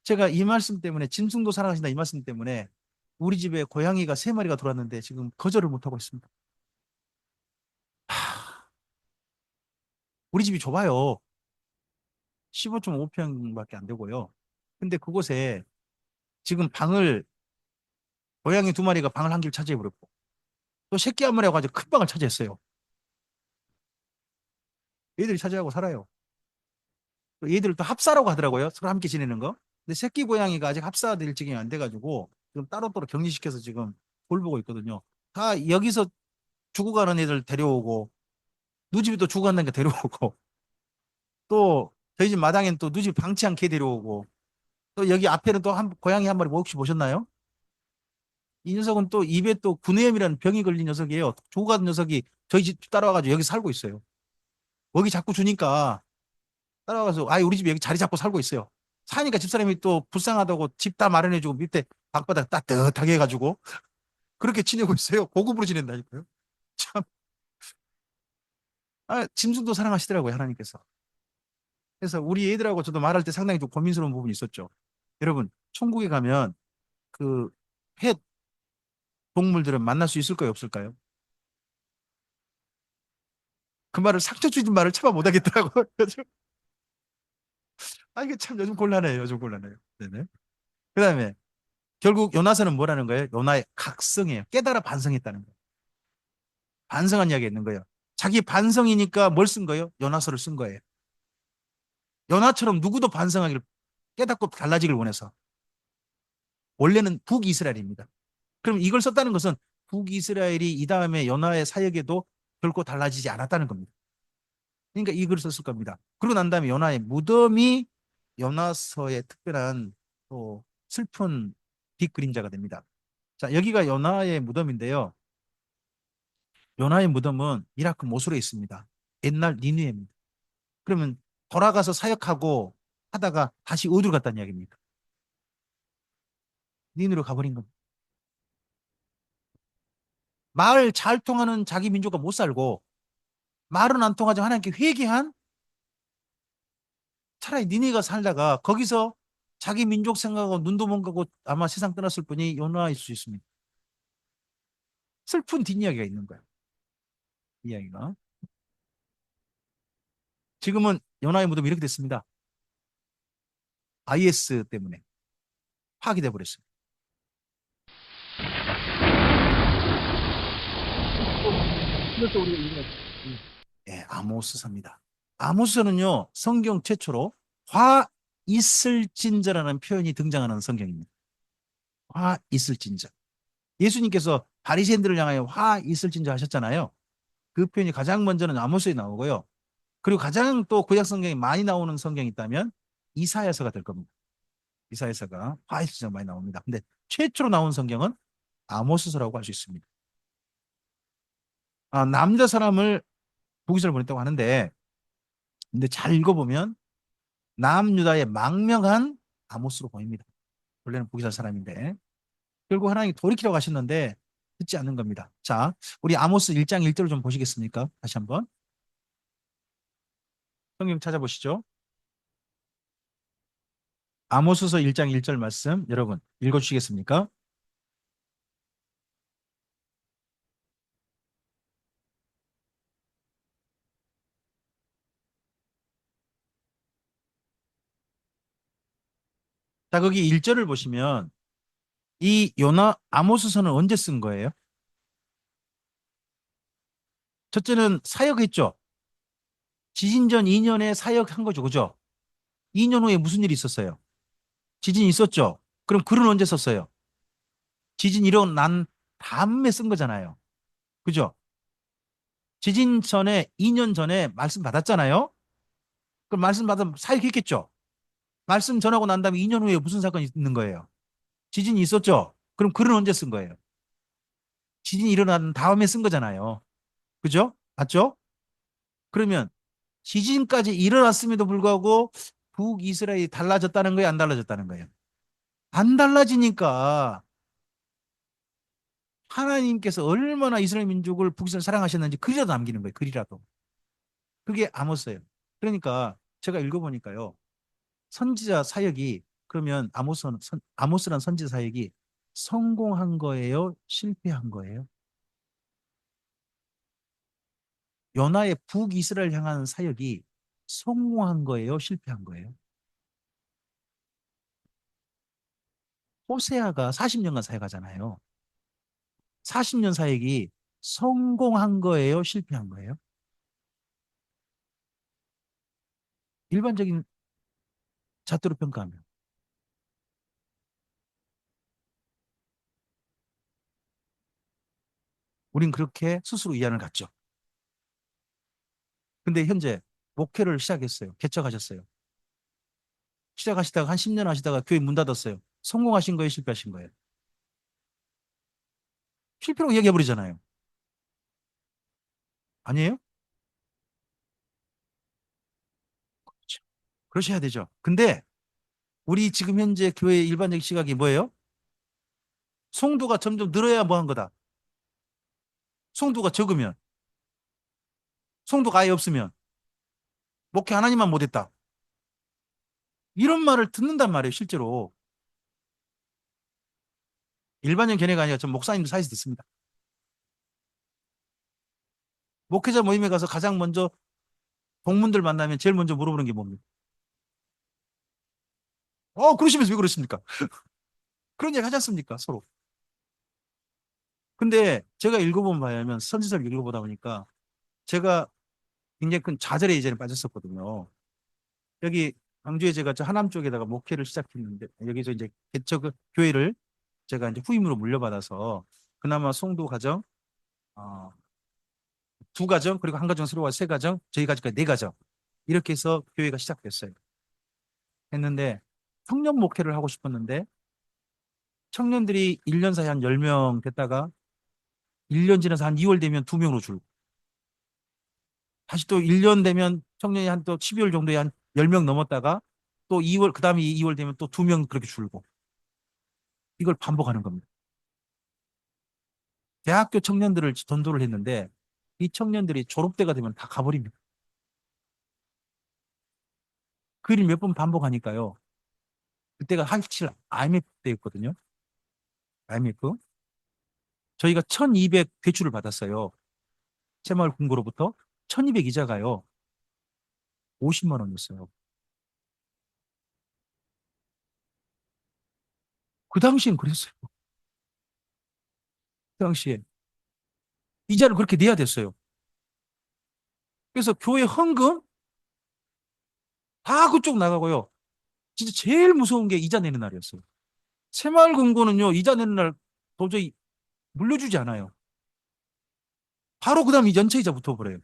제가 이 말씀 때문에 짐승도 사랑하신다 이 말씀 때문에 우리 집에 고양이가 세 마리가 들어왔는데 지금 거절을 못 하고 있습니다. 하, 우리 집이 좁아요. 15.5평밖에 안 되고요. 근데 그곳에 지금 방을 고양이 두 마리가 방을 한 개를 차지해 버렸고 또 새끼 한 마리가 가지고 큰 방을 차지했어요. 얘들이 차지하고 살아요. 또 얘들을 또 합사라고 하더라고요. 서로 함께 지내는 거. 근데 새끼 고양이가 아직 합사될 지경이 안 돼가지고 지금 따로따로 격리시켜서 지금 돌보고 있거든요. 다 여기서 죽어가는 애들 데려오고 누집이 또 죽어간다니까 데려오고 또 저희 집 마당엔 또 누집 방치 않게 데려오고 또 여기 앞에는 또 한 고양이 한 마리 뭐 혹시 보셨나요? 이 녀석은 또 입에 또 구내염이라는 병이 걸린 녀석이에요. 조가던 녀석이 저희 집 따라와가지고 여기 살고 있어요. 먹이 자꾸 주니까 따라와서 아 우리 집 여기 자리 잡고 살고 있어요. 사니까 집사람이 또 불쌍하다고 집 다 마련해주고 밑에 방바닥 따뜻하게 해가지고 그렇게 지내고 있어요. 고급으로 지낸다니까요. 참, 아, 짐승도 사랑하시더라고요 하나님께서. 그래서 우리 애들하고 저도 말할 때 상당히 좀 고민스러운 부분이 있었죠. 여러분, 천국에 가면 그 펫 동물들은 만날 수 있을까요, 없을까요? 그 말을 상처 주는 말을 참아 못 하겠더라고요. 요즘. 아, 이게 참 요즘 곤란해요. 요즘 곤란해요. 네네. 그다음에 결국 요나서는 뭐라는 거예요? 요나의 각성이에요. 깨달아 반성했다는 거예요. 반성한 이야기 있는 거예요. 자기 반성이니까 뭘 쓴 거예요? 요나서를 쓴 거예요. 요나처럼 누구도 반성하기를 깨닫고 달라지길 원해서. 원래는 북이스라엘입니다. 그럼 이걸 썼다는 것은 북이스라엘이 이 다음에 연하의 사역에도 결코 달라지지 않았다는 겁니다. 그러니까 이 글을 썼을 겁니다. 그러고 난 다음에 요나의 무덤이 요나서의 특별한 또 슬픈 빛 그림자가 됩니다. 자, 여기가 요나의 무덤인데요. 요나의 무덤은 이라크 모sul에 있습니다. 옛날 니느웨입니다. 그러면 돌아가서 사역하고 하다가 다시 어디로 갔다는 이야기입니까? 니느웨로 가버린 겁니다. 말 잘 통하는 자기 민족과 못 살고 말은 안 통하지만 하나님께 회개한 차라리 니네가 살다가 거기서 자기 민족 생각하고 눈도 못 가고 아마 세상 떠났을 뿐이 요나일 수 있습니다. 슬픈 뒷이야기가 있는 거예요. 이야기가. 지금은 요나의 무덤이 이렇게 됐습니다. IS 때문에 파괴돼 버렸습니다. 그래서 우리가 예, 아모스서입니다. 아모스서는요, 성경 최초로 화 있을진저라는 표현이 등장하는 성경입니다. 화 있을진저. 예수님께서 바리새인들을 향하여 화 있을진저 하셨잖아요. 그 표현이 가장 먼저는 아모스에 나오고요. 그리고 가장 또 구약 성경이 많이 나오는 성경이 있다면 이사야서가 될 겁니다. 이사야서가 화 있을진저 많이 나옵니다. 근데 최초로 나온 성경은 아모스서라고 할 수 있습니다. 남자 사람을 보기서를 보냈다고 하는데, 근데 잘 읽어보면 남유다의 망명한 아모스로 보입니다. 원래는 보기살 사람인데 결국 하나님이 돌이키라고 하셨는데 듣지 않는 겁니다. 자, 우리 아모스 1장 1절을 좀 보시겠습니까? 다시 한번 성경 찾아보시죠. 아모스서 1장 1절 말씀 여러분 읽어주시겠습니까? 자, 거기 1절을 보시면 이 요나 아모스서는 언제 쓴 거예요? 첫째는 사역했죠. 지진 전 2년에 사역한 거죠. 그죠? 2년 후에 무슨 일이 있었어요? 지진이 있었죠. 그럼 글은 언제 썼어요? 지진 일어난 다음에 쓴 거잖아요. 그죠? 지진 전에 2년 전에 말씀 받았잖아요. 그럼 말씀 받으면 사역했겠죠. 말씀 전하고 난 다음에 2년 후에 무슨 사건이 있는 거예요? 지진이 있었죠. 그럼 글은 언제 쓴 거예요? 지진이 일어난 다음에 쓴 거잖아요. 그죠? 맞죠? 그러면 지진까지 일어났음에도 불구하고 북이스라엘이 달라졌다는 거예요? 안 달라졌다는 거예요? 안 달라지니까 하나님께서 얼마나 이스라엘 민족을 북이스라엘 사랑하셨는지 글이라도 남기는 거예요. 글이라도. 그게 아모스예요. 그러니까 제가 읽어보니까요. 선지자 사역이 그러면 아모스란 선지자 사역이 성공한 거예요? 실패한 거예요? 요나의 북이스라엘 향하는 사역이 성공한 거예요? 실패한 거예요? 호세아가 40년간 사역하잖아요. 40년 사역이 성공한 거예요? 실패한 거예요? 일반적인 잣대로 평가하면 우린 그렇게 스스로 위안을 갖죠. 근데 현재 목회를 시작했어요. 개척하셨어요. 시작하시다가 한 10년 하시다가 교회 문 닫았어요. 성공하신 거예요? 실패하신 거예요? 실패라고 얘기해 버리잖아요. 아니에요? 그렇죠. 그러셔야 되죠. 근데 우리 지금 현재 교회 일반적 시각이 뭐예요? 성도가 점점 늘어야 뭐 한 거다. 성도가 적으면, 성도가 아예 없으면, 목회 하나님만 못했다. 이런 말을 듣는단 말이에요, 실제로. 일반적 견해가 아니라 전 목사님들 사이에서 듣습니다. 목회자 모임에 가서 가장 먼저 동문들 만나면 제일 먼저 물어보는 게 뭡니까? 그러시면서 왜 그러십니까? 그런 얘기 하지 않습니까? 서로. 근데 제가 읽어본 바에 하면 선지서를 읽어보다 보니까 제가 굉장히 큰 좌절에 이전에 빠졌었거든요. 여기 광주에 제가 저 하남 쪽에다가 목회를 시작했는데 여기서 이제 개척 교회를 제가 이제 후임으로 물려받아서 그나마 송도 가정 어, 두 가정, 그리고 한 가정 새로 와 세 가정, 저희 가족까지 네 가정. 이렇게 해서 교회가 시작됐어요. 했는데 청년 목회를 하고 싶었는데 청년들이 1년 사이에 한 10명 됐다가 1년 지나서 한 2월 되면 2명으로 줄고 다시 또 1년 되면 청년이 한 또 12월 정도에 한 10명 넘었다가 또 2월, 그 다음에 2월 되면 또 2명 그렇게 줄고 이걸 반복하는 겁니다. 대학교 청년들을 전도를 했는데 이 청년들이 졸업대가 되면 다 가버립니다. 그 일을 몇 번 반복하니까요. 그때가 한칠 IMF 때였거든요. IMF. 저희가 1200 대출을 받았어요. 새마을 금고로부터 1200 이자가요. 50만 원이었어요. 그 당시엔 그랬어요. 그 당시에. 이자를 그렇게 내야 됐어요. 그래서 교회 헌금 다 그쪽 나가고요. 진짜 제일 무서운 게 이자 내는 날이었어요. 새마을금고는요, 이자 내는 날 도저히 물려주지 않아요. 바로 그 다음 연체 이자 붙어버려요.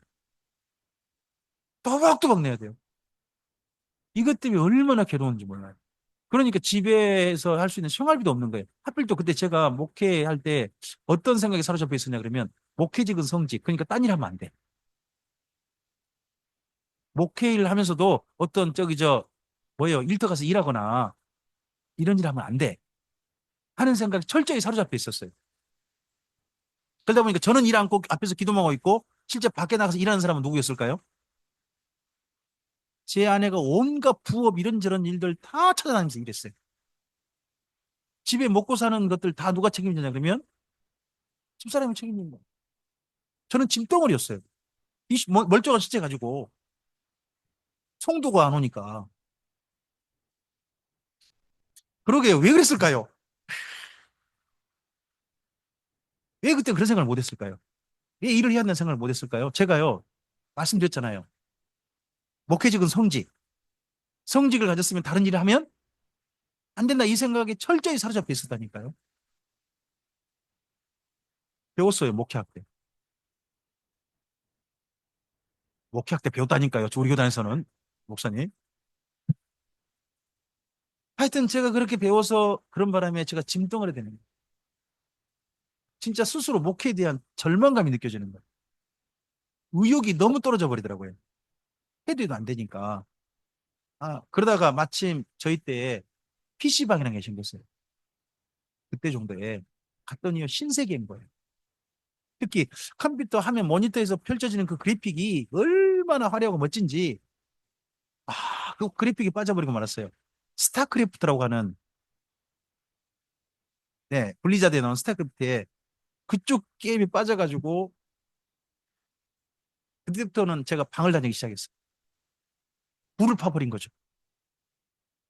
또박또박 내야 돼요. 이것 때문에 얼마나 괴로운지 몰라요. 그러니까 집에서 할 수 있는 생활비도 없는 거예요. 하필 또 그때 제가 목회할 때 어떤 생각에 사로잡혀 있었냐 그러면 목회직은 성직. 그러니까 딴 일 하면 안 돼. 목회일 하면서도 어떤 저기 뭐예요? 일터 가서 일하거나 이런 일 하면 안 돼. 하는 생각이 철저히 사로잡혀 있었어요. 그러다 보니까 저는 일 않고 앞에서 기도만 하고 있고 실제 밖에 나가서 일하는 사람은 누구였을까요? 제 아내가 온갖 부업 이런저런 일들 다 찾아다니면서 일했어요. 집에 먹고 사는 것들 다 누가 책임지냐 그러면 집사람이 책임진 거예요. 저는 짐덩어리였어요. 멀쩡한 시체 가지고 송도가 안 오니까. 그러게요. 왜 그랬을까요? 왜 그때 그런 생각을 못 했을까요? 왜 일을 해야 한다는 생각을 못 했을까요? 제가요, 말씀드렸잖아요. 목회직은 성직. 성직을 가졌으면 다른 일을 하면 안 된다. 이 생각에 철저히 사로잡혀 있었다니까요. 배웠어요, 목회학 때. 목회학 때 배웠다니까요. 우리 교단에서는. 목사님. 하여튼 제가 그렇게 배워서 그런 바람에 제가 짐덩어리 되는 거예요. 진짜 스스로 목회에 대한 절망감이 느껴지는 거예요. 의욕이 너무 떨어져 버리더라고요. 해도 해도 안 되니까. 그러다가 마침 저희 때 PC방이라는 게 생겼어요. 그때 정도에 갔더니요, 신세계인 거예요. 특히 컴퓨터 화면 모니터에서 펼쳐지는 그 그래픽이 얼마나 화려하고 멋진지, 그 그래픽이 빠져버리고 말았어요. 스타크래프트라고 하는, 네, 블리자드에 나온 스타크래프트에 그쪽 게임이 빠져가지고, 그때부터는 제가 방을 다니기 시작했어요. 불을 파버린 거죠.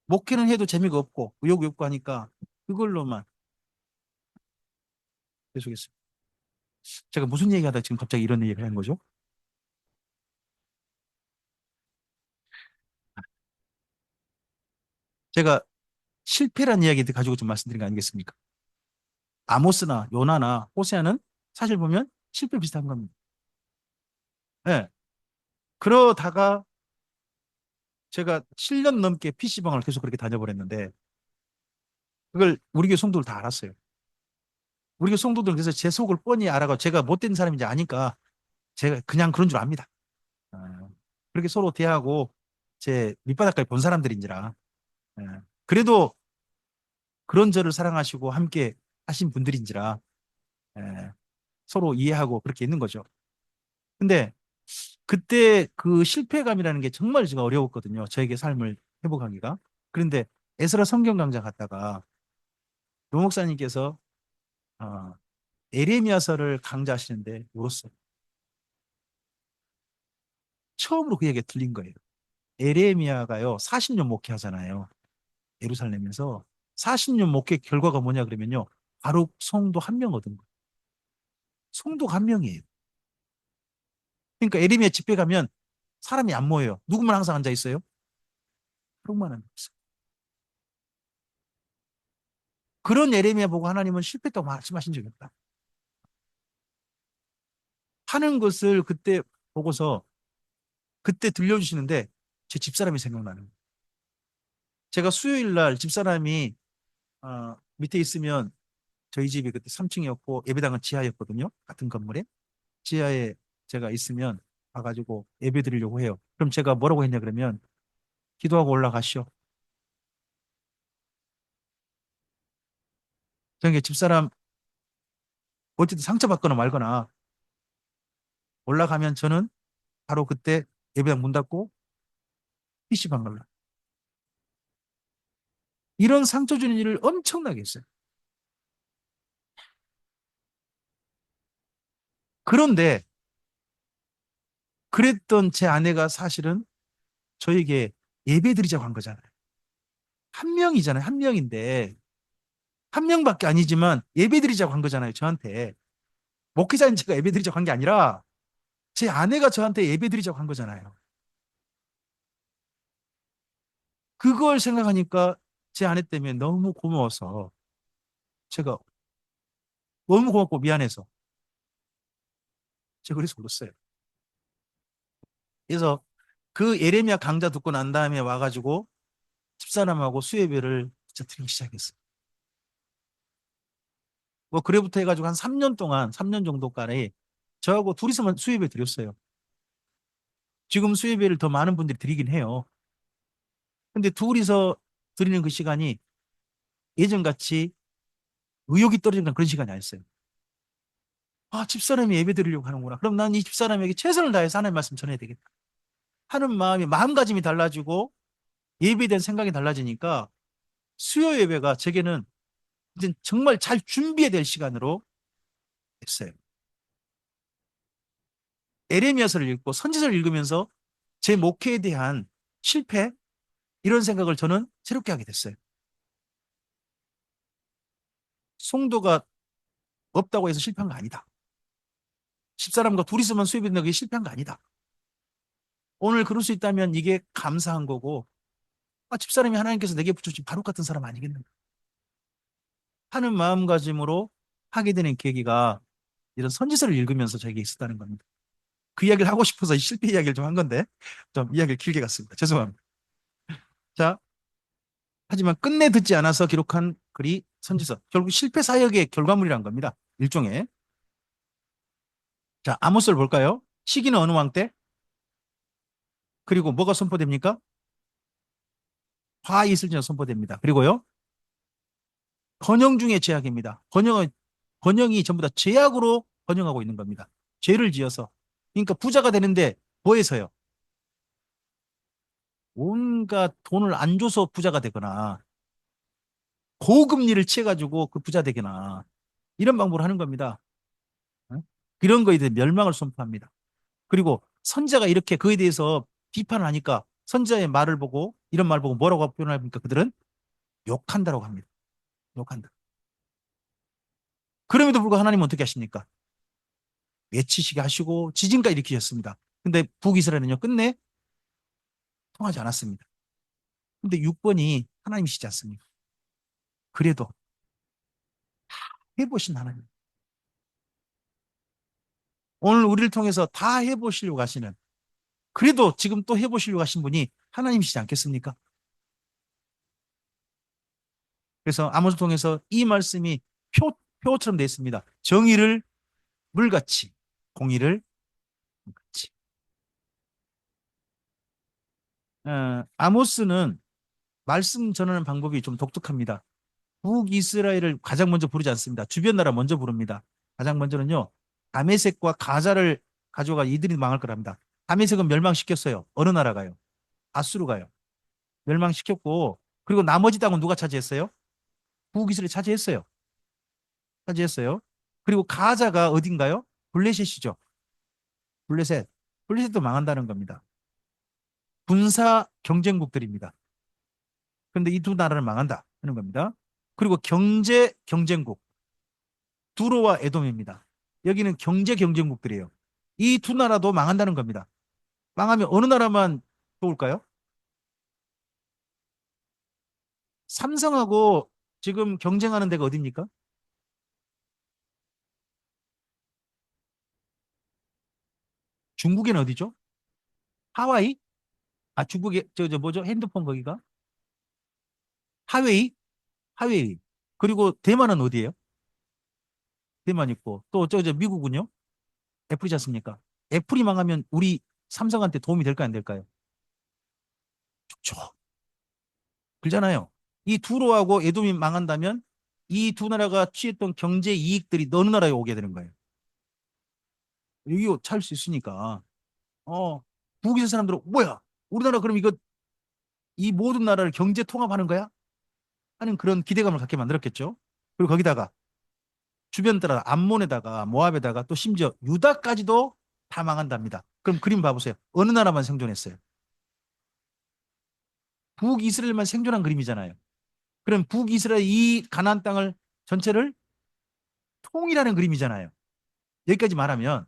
목회는 해도 재미가 없고, 의욕이 없고 하니까 그걸로만 계속했어요. 제가 무슨 얘기하다 지금 갑자기 이런 얘기를 하는 거죠? 제가 실패란 이야기 가지고 좀 말씀드린 거 아니겠습니까? 아모스나 요나나 호세아는 사실 보면 실패 비슷한 겁니다. 네. 그러다가 제가 7년 넘게 PC방을 계속 그렇게 다녀버렸는데 그걸 우리 교회 성도들 다 알았어요. 우리 교회 성도들 그래서 제 속을 뻔히 알아가 제가 못된 사람인지 아니까 제가 그냥 그런 줄 압니다. 어, 그렇게 서로 대하고 제 밑바닥까지 본 사람들인지라. 예. 그래도 그런 저를 사랑하시고 함께 하신 분들인지라 예, 서로 이해하고 그렇게 있는 거죠. 근데 그때 그 실패감이라는 게 정말 제가 어려웠거든요. 저에게 삶을 회복하기가. 그런데 에스라 성경 강좌 갔다가 노 목사님께서 어, 에레미야서를 강좌하시는데 울었어요. 처음으로 그 얘기가 들린 거예요. 에레미야가요 40년 목회하잖아요. 예루살렘에서 40년 목회 결과가 뭐냐 그러면요. 바로 성도 한 명 얻은 거예요. 성도 한 명이에요. 그러니까 에레미야 집회 가면 사람이 안 모여요. 누구만 항상 앉아 있어요? 그런만 앉아 있어요. 그런 에레미야 보고 하나님은 실패했다고 말씀하신 적이 없다. 하는 것을 그때 보고서 그때 들려주시는데 제 집사람이 생각나는 거예요. 제가 수요일 날 집사람이 밑에 있으면 저희 집이 그때 3층이었고 예배당은 지하였거든요. 같은 건물에. 지하에 제가 있으면 와가지고 예배 드리려고 해요. 그럼 제가 뭐라고 했냐 그러면 기도하고 올라가시오. 저게 집사람 어쨌든 상처받거나 말거나 올라가면 저는 바로 그때 예배당 문 닫고 PC방 갈라. 이런 상처 주는 일을 엄청나게 했어요. 그런데 그랬던 제 아내가 사실은 저에게 예배 드리자고 한 거잖아요. 한 명이잖아요. 한 명인데 한 명밖에 아니지만 예배 드리자고 한 거잖아요. 저한테. 목회자인 제가 예배 드리자고 한 게 아니라 제 아내가 저한테 예배 드리자고 한 거잖아요. 그걸 생각하니까 제 아내 때문에 너무 고마워서 제가 너무 고맙고 미안해서 제가 그래서 울었어요. 그래서 그 예레미야 강좌 듣고 난 다음에 와가지고 집사람하고 수예배를 진짜 드리기 시작했어요. 뭐 그래부터 해가지고 한 3년 동안 3년 정도까지 저하고 둘이서만 수예배 드렸어요. 지금 수예배를 더 많은 분들이 드리긴 해요. 근데 둘이서 드리는 그 시간이 예전같이 의욕이 떨어지는 그런 시간이 아니었어요. 아, 집사람이 예배 드리려고 하는구나. 그럼 난 이 집사람에게 최선을 다해서 하나님 말씀 전해야 되겠다. 하는 마음이, 마음가짐이 달라지고 예배에 대한 생각이 달라지니까 수요 예배가 제게는 이제 정말 잘 준비해야 될 시간으로 됐어요. 에레미야서를 읽고 선지서를 읽으면서 제 목회에 대한 실패, 이런 생각을 저는 새롭게 하게 됐어요. 송도가 없다고 해서 실패한 거 아니다. 집사람과 둘이서만 수입했는데 그게 실패한 거 아니다. 오늘 그럴 수 있다면 이게 감사한 거고, 집사람이 하나님께서 내게 붙여주신 바로 같은 사람 아니겠는가 하는 마음가짐으로 하게 되는 계기가 이런 선지서를 읽으면서 저에게 있었다는 겁니다. 그 이야기를 하고 싶어서 실패 이야기를 좀 한 건데 좀 이야기를 길게 갔습니다. 죄송합니다. 자, 하지만 끝내 듣지 않아서 기록한 글이 선지서. 결국 실패 사역의 결과물이란 겁니다. 일종의. 자, 아모스를 볼까요? 시기는 어느 왕 때? 그리고 뭐가 선포됩니까? 화 있을 때 선포됩니다. 그리고요, 번영 중에 죄악입니다. 번영이 전부 다 죄악으로 번영하고 있는 겁니다. 죄를 지어서. 그러니까 부자가 되는데 뭐해서요? 온갖 돈을 안 줘서 부자가 되거나 고금리를 취해가지고 그 부자 되거나 이런 방법으로 하는 겁니다. 어? 이런 거에 대해 멸망을 선포합니다. 그리고 선자가 이렇게 그에 대해서 비판을 하니까 선자의 말을 보고 이런 말 보고 뭐라고 표현합니까? 그들은 욕한다라고 합니다. 욕한다. 그럼에도 불구하고 하나님은 어떻게 하십니까? 외치시게 하시고 지진까지 일으키셨습니다. 근데 북이스라엘은요 끝내 통하지 않았습니다. 근데 6번이 하나님이시지 않습니까? 그래도 해보신 하나님. 오늘 우리를 통해서 다 해보시려고 하시는, 그래도 지금 또 해보시려고 하신 분이 하나님이시지 않겠습니까? 그래서 아모스 통해서 이 말씀이 표처럼 되어 있습니다. 정의를 물같이, 공의를 물같이. 아모스는 말씀 전하는 방법이 좀 독특합니다. 북이스라엘을 가장 먼저 부르지 않습니다. 주변 나라 먼저 부릅니다. 가장 먼저는요, 다메섹과 가자를 가져가 이들이 망할 거랍니다. 다메섹은 멸망시켰어요. 어느 나라가요? 아수르가요. 멸망시켰고, 그리고 나머지 땅은 누가 차지했어요? 북이스라엘 차지했어요. 차지했어요. 그리고 가자가 어딘가요? 블레셋이죠. 블레셋. 블레셋도 망한다는 겁니다. 군사 경쟁국들입니다. 그런데 이 두 나라를 망한다 하는 겁니다. 그리고 경제 경쟁국. 두로와 에돔입니다. 여기는 경제 경쟁국들이에요. 이 두 나라도 망한다는 겁니다. 망하면 어느 나라만 좋을까요? 삼성하고 지금 경쟁하는 데가 어디입니까? 중국에는 어디죠? 하와이? 아, 중국에, 뭐죠? 핸드폰 거기가? 하웨이? 하웨이. 그리고 대만은 어디예요? 대만 있고. 또, 미국은요? 애플이지 않습니까? 애플이 망하면 우리 삼성한테 도움이 될까요? 안 될까요? 좋죠. 그렇잖아요. 이 두로하고 에돔이 망한다면 이 두 나라가 취했던 경제 이익들이 어느 나라에 오게 되는 거예요. 여기 찰 수 있으니까. 어, 북에서 사람들은 뭐야? 우리나라 그럼 이거 이 모든 나라를 경제 통합하는 거야? 하는 그런 기대감을 갖게 만들었겠죠. 그리고 거기다가 주변 따라 암몬에다가 모압에다가 또 심지어 유다까지도 다 망한답니다. 그럼 그림 봐보세요. 어느 나라만 생존했어요? 북이스라엘만 생존한 그림이잖아요. 그럼 북이스라엘 이 가나안 땅을 전체를 통일하는 그림이잖아요. 여기까지 말하면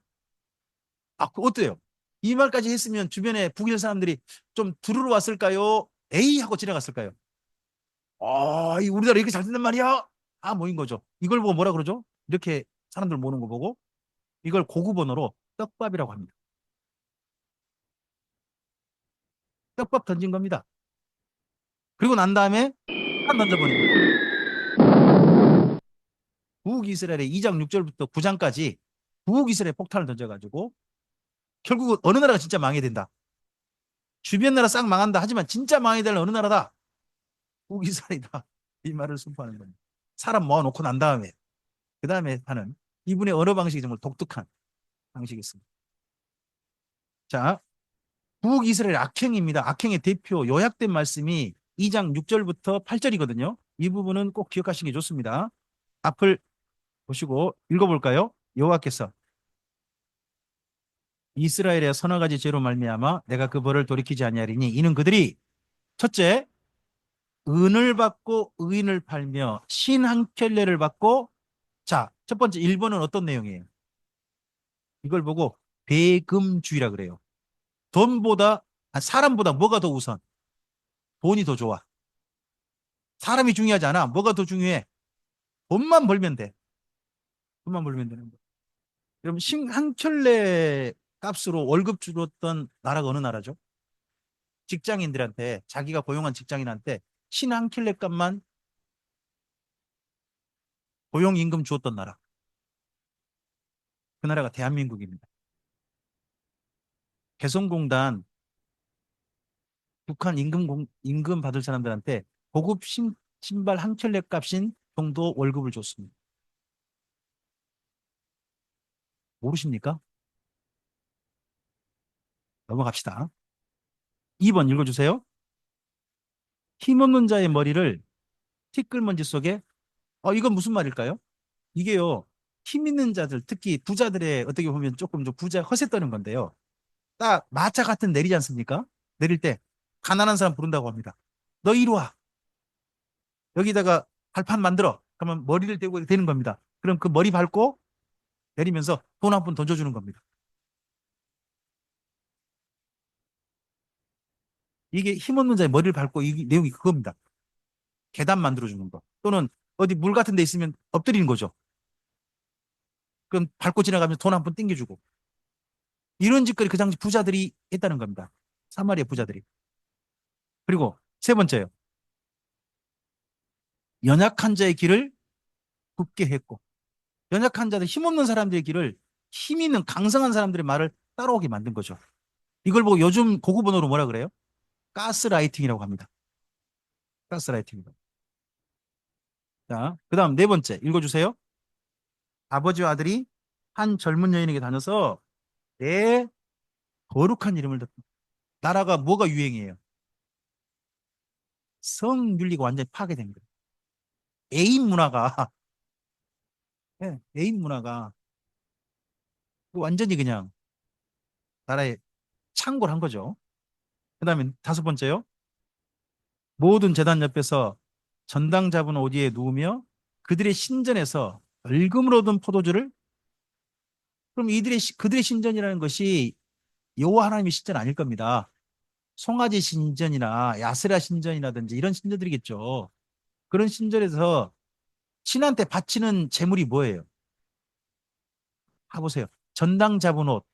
어때요? 이 말까지 했으면 주변에 북이스라엘 사람들이 좀 들으러 왔을까요? 에이 하고 지나갔을까요? 이 우리나라 이렇게 잘 된단 말이야? 모인 거죠. 이걸 보고 뭐라 그러죠? 이렇게 사람들 모는 거 보고 이걸 고급 언어로 떡밥이라고 합니다. 떡밥 던진 겁니다. 그리고 난 다음에 폭탄 던져버린 거예요. 북이스라엘의 2장 6절부터 9장까지 북이스라엘 폭탄을 던져가지고 결국은 어느 나라가 진짜 망해야 된다. 주변 나라 싹 망한다. 하지만 진짜 망해야 될 어느 나라다. 북이스라엘이다. 이 말을 선포하는 겁니다. 사람 모아놓고 난 다음에 그 다음에 하는 이분의 언어 방식이 정말 독특한 방식이 있습니다. 자, 북이스라엘 악행입니다. 악행의 대표 요약된 말씀이 2장 6절부터 8절이거든요. 이 부분은 꼭 기억하시는 게 좋습니다. 앞을 보시고 읽어볼까요? 여호와께서 이스라엘의 서너 가지 죄로 말미암아 내가 그 벌을 돌이키지 아니하리니 이는 그들이 첫째 은을 받고 의인을 팔며 신 한 켤레를 받고 자, 첫 번째 1번은 어떤 내용이에요? 이걸 보고 배금주의라 그래요. 돈보다 사람보다 뭐가 더 우선? 돈이 더 좋아. 사람이 중요하지 않아. 뭐가 더 중요해? 돈만 벌면 돼. 돈만 벌면 되는 거. 그럼 한 켤레 값으로 월급 줄었던 나라가 어느 나라죠? 직장인들한테 자기가 고용한 직장인한테 신 한 켤레 값만 고용임금 주었던 나라. 그 나라가 대한민국입니다. 개성공단 북한 임금 받을 사람들한테 고급 신발 한 켤레 값인 정도 월급을 줬습니다. 모르십니까? 넘어갑시다. 2번 읽어주세요. 힘없는 자의 머리를 티끌먼지 속에 이건 무슨 말일까요? 이게요. 힘 있는 자들 특히 부자들의 어떻게 보면 조금 좀 부자 허세 떠는 건데요. 딱 마차 같은 내리지 않습니까? 내릴 때 가난한 사람 부른다고 합니다. 너 이리 와. 여기다가 발판 만들어. 그러면 머리를 대고 되는 겁니다. 그럼 그 머리 밟고 내리면서 돈 한 푼 던져주는 겁니다. 이게 힘없는 자의 머리를 밟고 이 내용이 그겁니다. 계단 만들어주는 거. 또는 어디 물 같은 데 있으면 엎드리는 거죠. 그럼 밟고 지나가면서 돈 한 푼 땡겨주고. 이런 짓거리 그 당시 부자들이 했다는 겁니다. 사마리아 부자들이. 그리고 세 번째요. 연약한 자의 길을 굽게 했고 연약한 자들 힘없는 사람들의 길을 힘 있는 강성한 사람들의 말을 따라오게 만든 거죠. 이걸 보고 요즘 고급 언어로 뭐라 그래요? 가스라이팅이라고 합니다. 가스라이팅. 자, 그 다음 네 번째 읽어주세요. 아버지와 아들이 한 젊은 여인에게 다녀서 내 거룩한 이름을 듣고 나라가 뭐가 유행이에요? 성윤리가 완전히 파괴된 거예요. 애인 문화가 예, 애인 문화가 완전히 그냥 나라에 창궐 한 거죠. 그 다음에 다섯 번째요. 모든 재단 옆에서 전당 잡은 오디에 누우며 그들의 신전에서 벌금으로 얻은 포도주를 그럼 그들의 신전이라는 것이 여호와 하나님의 신전 아닐 겁니다. 송아지 신전이나 야스라 신전이라든지 이런 신전들이겠죠. 그런 신전에서 신한테 바치는 재물이 뭐예요? 해보세요. 전당 잡은 옷,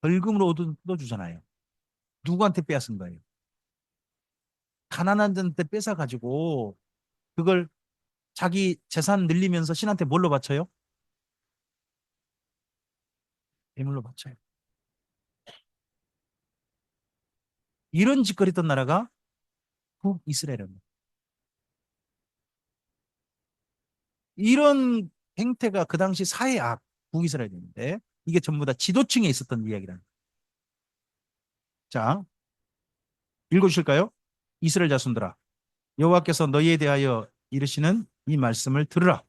벌금으로 얻어주잖아요. 누구한테 빼앗은 거예요? 가난한 자한테 뺏어가지고 그걸 자기 재산 늘리면서 신한테 뭘로 바쳐요? 예물로 바쳐요. 이런 짓거리 했던 나라가 북이스라엘입니다. 이런 행태가 그 당시 사회악 북이스라엘인데 이게 전부 다 지도층에 있었던 이야기라는. 자, 읽어주실까요? 이스라엘 자손들아, 여호와께서 너희에 대하여 이르시는 이 말씀을 들으라.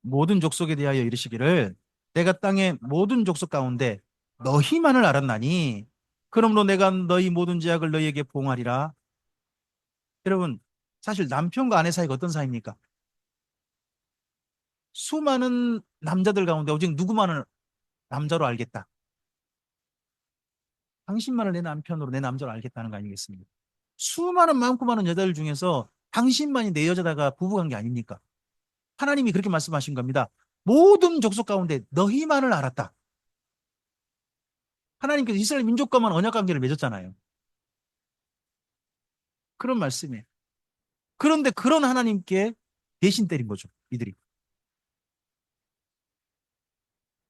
모든 족속에 대하여 이르시기를 내가 땅의 모든 족속 가운데 너희만을 알았나니 그러므로 내가 너희 모든 죄악을 너희에게 봉하리라. 여러분, 사실 남편과 아내 사이가 어떤 사이입니까? 수많은 남자들 가운데 오직 누구만을 남자로 알겠다. 당신만을 내 남편으로 내 남자로 알겠다는 거 아니겠습니까? 수많은 많고 많은 여자들 중에서 당신만이 내 여자다가 부부관계 아닙니까? 하나님이 그렇게 말씀하신 겁니다. 모든 족속 가운데 너희만을 알았다. 하나님께서 이스라엘 민족과만 언약 관계를 맺었잖아요. 그런 말씀이에요. 그런데 그런 하나님께 대신 때린 거죠. 이들이.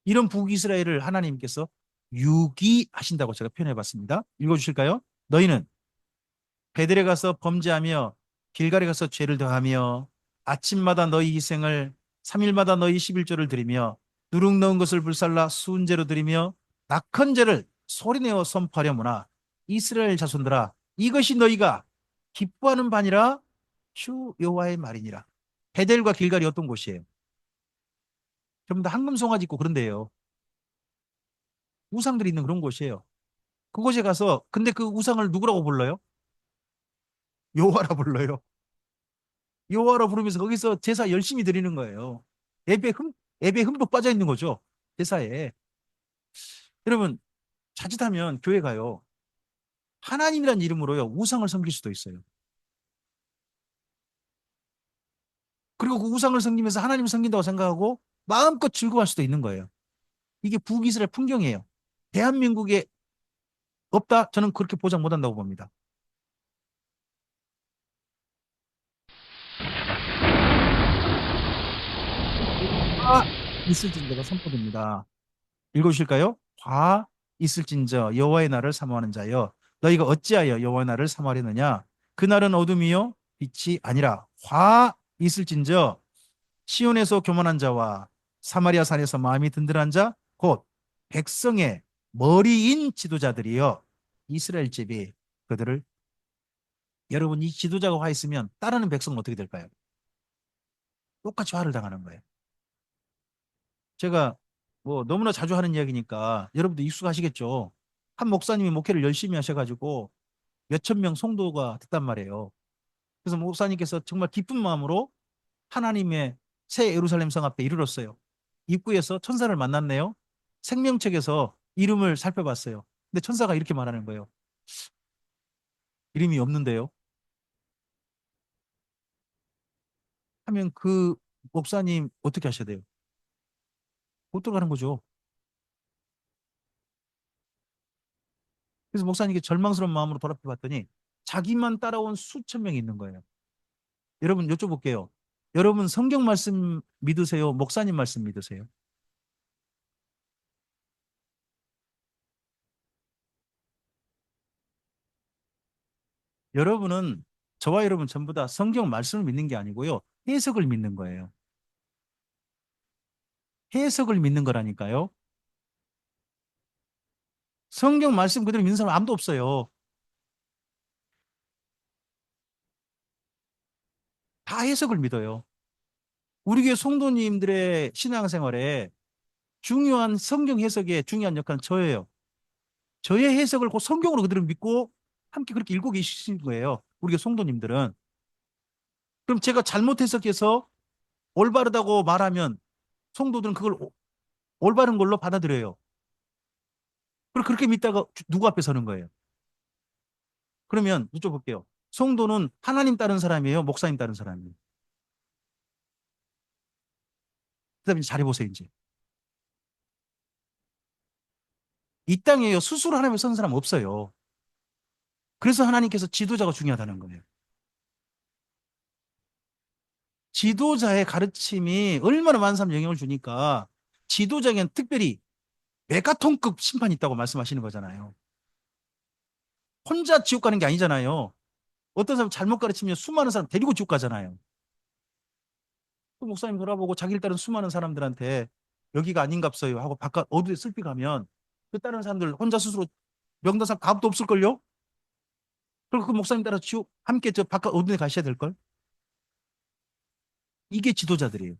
이런 북이스라엘을 하나님께서 유기하신다고 제가 표현해 봤습니다. 읽어주실까요? 너희는 베델에 가서 범죄하며 길갈에 가서 죄를 더하며 아침마다 너희 희생을 3일마다 너희 11조를 드리며 누룩 넣은 것을 불살라 순제로 드리며 낙헌제를 소리내어 선포하려무나 이스라엘 자손들아 이것이 너희가 기뻐하는 바니라 주 여호와의 말이니라. 베델과 길갈이 어떤 곳이에요? 전부 다 황금송아지 있고 그런 데예요. 우상들이 있는 그런 곳이에요. 그곳에 가서 근데 그 우상을 누구라고 불러요? 여호와라 불러요. 여호와라 부르면서 거기서 제사 열심히 드리는 거예요. 예배 흠 예배 흠뻑 빠져 있는 거죠. 제사에. 여러분 자칫하면 교회 가요. 하나님이란 이름으로요 우상을 섬길 수도 있어요. 그리고 그 우상을 섬기면서 하나님을 섬긴다고 생각하고 마음껏 즐거워할 수도 있는 거예요. 이게 북이스라엘 풍경이에요. 대한민국에 없다? 저는 그렇게 보장 못한다고 봅니다. 화 있을진저가 선포됩니다. 읽어주실까요? 화 있을진저 여호와의 날을 사모하는 자여 너희가 어찌하여 여호와의 날을 사모하려느냐 그날은 어둠이요 빛이 아니라 화 있을진저 시온에서 교만한 자와 사마리아 산에서 마음이 든든한 자 곧 백성의 머리인 지도자들이여 이스라엘 집이 그들을 여러분 이 지도자가 화 있으면 따르는 백성은 어떻게 될까요? 똑같이 화를 당하는 거예요. 제가 뭐 너무나 자주 하는 이야기니까 여러분도 익숙하시겠죠. 한 목사님이 목회를 열심히 하셔가지고 몇천 명 성도가 됐단 말이에요. 그래서 목사님께서 정말 기쁜 마음으로 하나님의 새 예루살렘 성 앞에 이르렀어요. 입구에서 천사를 만났네요. 생명책에서 이름을 살펴봤어요. 근데 천사가 이렇게 말하는 거예요. 이름이 없는데요. 하면 그 목사님 어떻게 하셔야 돼요? 못 들어가는 거죠. 그래서 목사님께 절망스러운 마음으로 돌아봐 봤더니 자기만 따라온 수천 명이 있는 거예요. 여러분 여쭤볼게요. 여러분 성경 말씀 믿으세요? 목사님 말씀 믿으세요? 여러분은 저와 여러분 전부 다 성경 말씀을 믿는 게 아니고요. 해석을 믿는 거예요. 해석을 믿는 거라니까요. 성경 말씀 그대로 믿는 사람 아무도 없어요. 다 해석을 믿어요. 우리 교회 성도님들의 신앙생활에 중요한 성경 해석에 중요한 역할은 저예요. 저의 해석을 그 성경으로 그대로 믿고 함께 그렇게 읽고 계신 거예요. 우리 교회 성도님들은. 그럼 제가 잘못 해석해서 올바르다고 말하면 성도들은 그걸 올바른 걸로 받아들여요. 그리고 그렇게 믿다가 누구 앞에 서는 거예요? 그러면 여쭤볼게요. 성도는 하나님 따른 사람이에요? 목사님 따른 사람이에요? 그다음에 잘해보세요, 이제. 이 땅에 스스로 하나님을 선 사람 없어요. 그래서 하나님께서 지도자가 중요하다는 거예요. 지도자의 가르침이 얼마나 많은 사람 영향을 주니까 지도자에게는 특별히 메가톤급 심판이 있다고 말씀하시는 거잖아요. 혼자 지옥 가는 게 아니잖아요. 어떤 사람 잘못 가르치면 수많은 사람 데리고 지옥 가잖아요. 또 목사님 돌아보고 자기를 따른 수많은 사람들한테 여기가 아닌갑서요 하고 바깥 어두에 슬피 가면 그 다른 사람들 혼자 스스로 명단상 가업도 없을걸요? 그리고 그 목사님 따라 지옥 함께 저 바깥 어두에 가셔야 될걸? 이게 지도자들이에요.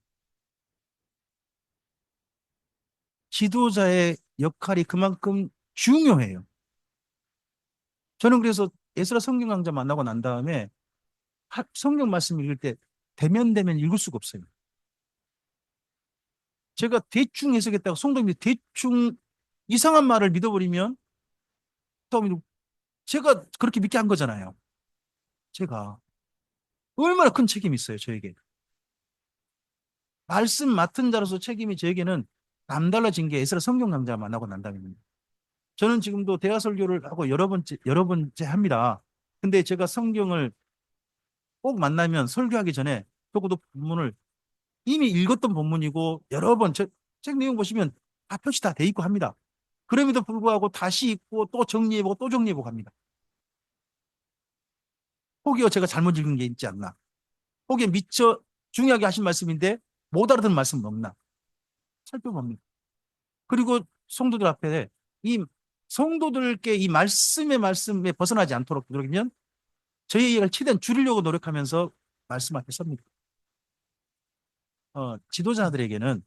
지도자의 역할이 그만큼 중요해요. 저는 그래서 에스라 성경 강좌 만나고 난 다음에 성경 말씀 읽을 때 대면 읽을 수가 없어요. 제가 대충 해석했다가 성도님이 대충 이상한 말을 믿어버리면 제가 그렇게 믿게 한 거잖아요. 제가 얼마나 큰 책임이 있어요, 저에게. 말씀 맡은 자로서 책임이 저에게는 남달라진 게 에스라 성경 강좌 만나고 난 다음입니다. 저는 지금도 대화 설교를 하고 여러 번째 합니다. 근데 제가 성경을 꼭 만나면 설교하기 전에 적어도 본문을 이미 읽었던 본문이고 여러 번 책 내용 보시면 다 표시 다 돼 있고 합니다. 그럼에도 불구하고 다시 읽고 또 정리해보고 또 정리해보고 합니다. 혹여 제가 잘못 읽은 게 있지 않나. 혹여 미처 중요하게 하신 말씀인데 못 알아듣는 말씀은 없나. 살펴봅니다. 그리고 성도들 앞에 이 성도들께 이 말씀에 벗어나지 않도록 그러면 저희 얘기를 최대한 줄이려고 노력하면서 말씀 앞에 섭니다. 지도자들에게는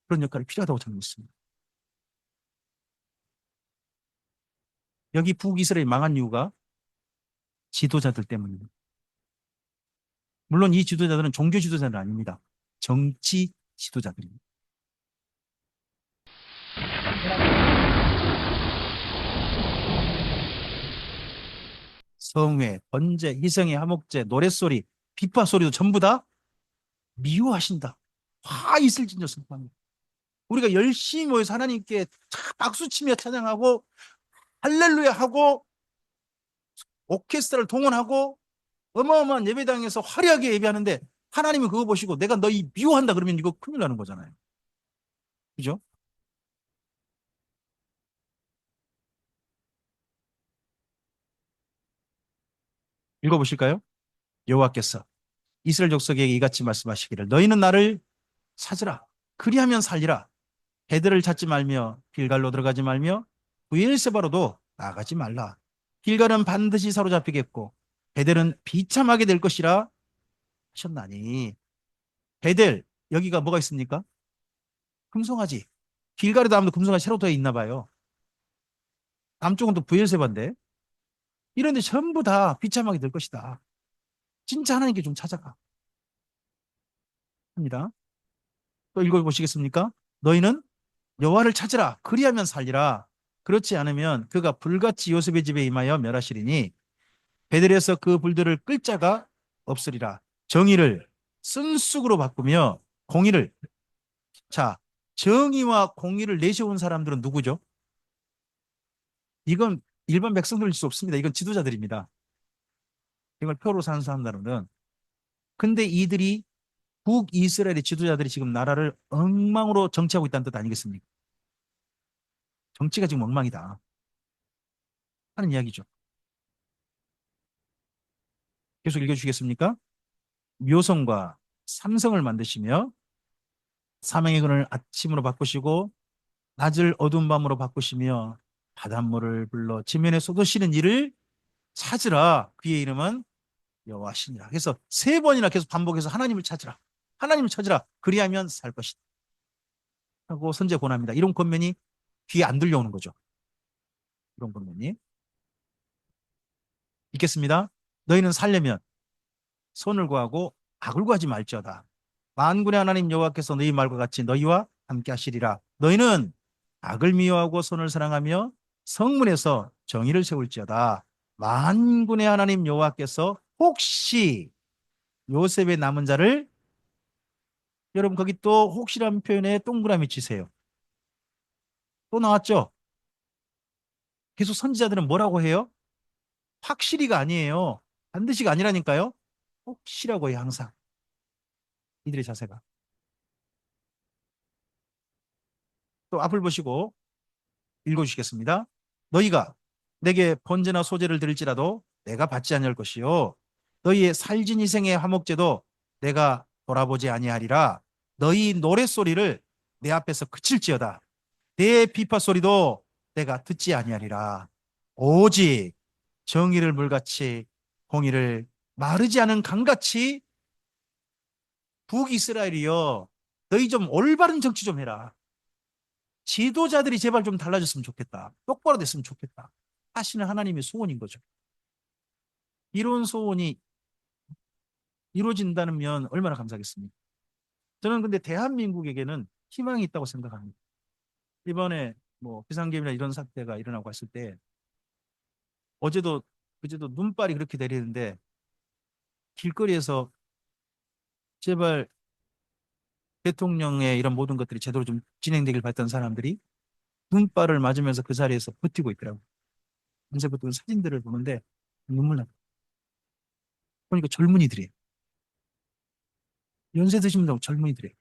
그런 역할이 필요하다고 저는 믿습니다. 여기 북이스라엘이 망한 이유가 지도자들 때문입니다. 물론 이 지도자들은 종교 지도자는 아닙니다. 정치 지도자들입니다. 성회, 번제, 희생의 화목제, 노랫소리, 비파 소리도 전부 다 미워하신다. 화 있을진저 선포합니다. 우리가 열심히 모여서 하나님께 박수치며 찬양하고 할렐루야 하고 오케스트라를 동원하고 어마어마한 예배당에서 화려하게 예배하는데 하나님은 그거 보시고 내가 너희 미워한다 그러면 이거 큰일 나는 거잖아요. 그죠? 읽어보실까요? 여호와께서 이스라엘 족속에게 이같이 말씀하시기를 너희는 나를 찾으라 그리하면 살리라 베델을 찾지 말며 길갈로 들어가지 말며 브엘세바로도 나가지 말라 길갈은 반드시 사로잡히겠고 베델은 비참하게 될 것이라 하셨나니 베델 여기가 뭐가 있습니까? 금송아지 길갈에도 아무도 금송아지 새로 더 있나 봐요. 남쪽은 또 브엘세바인데 이런데 전부 다 비참하게 될 것이다. 진짜 하나님께 좀 찾아가 합니다. 또 읽어보시겠습니까? 너희는 여호와를 찾으라 그리하면 살리라 그렇지 않으면 그가 불같이 요셉의 집에 임하여 멸하시리니 베델에서 그 불들을 끌 자가 없으리라. 정의를 쓴쑥으로 바꾸며 공의를 자 정의와 공의를 내세운 사람들은 누구죠? 이건 일반 백성들일 수 없습니다. 이건 지도자들입니다. 이걸 표로 사는 사람들은 근데 이들이 북이스라엘의 지도자들이 지금 나라를 엉망으로 정치하고 있다는 뜻 아니겠습니까? 정치가 지금 엉망이다 하는 이야기죠. 계속 읽어주시겠습니까? 묘성과 삼성을 만드시며 사명의 근을 아침으로 바꾸시고 낮을 어두운 밤으로 바꾸시며 바닷물을 불러 지면에 쏟으시는 이를 찾으라. 그의 이름은 여호와시니라. 그래서 세 번이나 계속 반복해서 하나님을 찾으라. 하나님을 찾으라. 그리하면 살 것이다. 하고 선제 권합니다. 이런 권면이 귀에 안 들려오는 거죠. 이런 권면이. 읽겠습니다. 너희는 살려면 선을 구하고 악을 구하지 말지어다. 만군의 하나님 여호와께서 너희 말과 같이 너희와 함께 하시리라. 너희는 악을 미워하고 선을 사랑하며 성문에서 정의를 세울지어다. 만군의 하나님 여호와께서 혹시 요셉의 남은 자를 여러분 거기 또 혹시라는 표현에 동그라미 치세요. 또 나왔죠? 계속 선지자들은 뭐라고 해요? 확실히가 아니에요. 반드시가 아니라니까요. 혹시라고 해요, 항상. 이들의 자세가. 또 앞을 보시고 읽어주시겠습니다. 너희가 내게 번제나 소제를 드릴지라도 내가 받지 아니할 것이요. 너희의 살진 이생의 화목제도 내가 돌아보지 아니하리라. 너희 노랫소리를 내 앞에서 그칠지어다. 내 비파 소리도 내가 듣지 아니하리라. 오직 정의를 물같이 공의를 마르지 않은 강같이 북이스라엘이여 너희 좀 올바른 정치 좀 해라. 지도자들이 제발 좀 달라졌으면 좋겠다. 똑바로 됐으면 좋겠다. 하시는 하나님의 소원인 거죠. 이런 소원이 이루어진다면 얼마나 감사하겠습니까? 저는 근데 대한민국에게는 희망이 있다고 생각합니다. 이번에 뭐 비상계엄이나 이런 사태가 일어나고 했을 때 어제도 그제도 눈발이 그렇게 내리는데 길거리에서 제발 대통령의 이런 모든 것들이 제대로 좀 진행되길 바랬던 사람들이 눈발을 맞으면서 그 자리에서 버티고 있더라고요. 언제부터 사진들을 보는데 눈물 나. 보니까 젊은이들이에요. 연세 드신 분들 젊은이들이에요.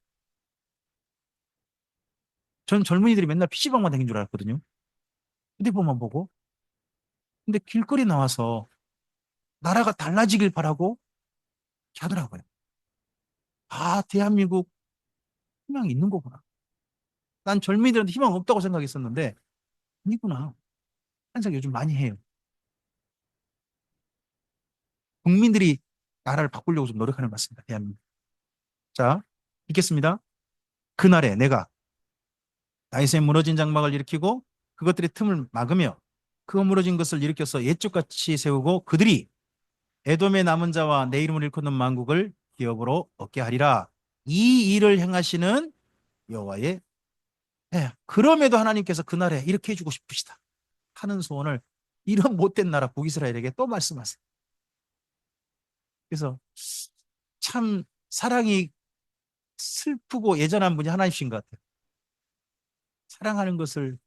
전 젊은이들이 맨날 PC방만 다닌 줄 알았거든요. 휴대폰만 보고. 근데 길거리 나와서 나라가 달라지길 바라고 이렇게 하더라고요. 아, 대한민국 희망이 있는 거구나. 난 젊은이들한테 희망 없다고 생각했었는데 아니구나. 하는 생각 요즘 많이 해요. 국민들이 나라를 바꾸려고 좀 노력하는 것 같습니다. 대한민국. 자, 읽겠습니다. 그날에 내가 나이스의 무너진 장막을 일으키고 그것들의 틈을 막으며 그 무너진 것을 일으켜서 옛적같이 세우고 그들이 에돔의 남은 자와 내 이름을 일컫는 만국을 기업으로 얻게 하리라. 이 일을 행하시는 여호와의 그럼에도 하나님께서 그날에 이렇게 해주고 싶으시다 하는 소원을 이런 못된 나라 북이스라엘에게 또 말씀하세요. 그래서 참 사랑이 슬프고 예전한 분이 하나님이신 것 같아요. 사랑하는 것을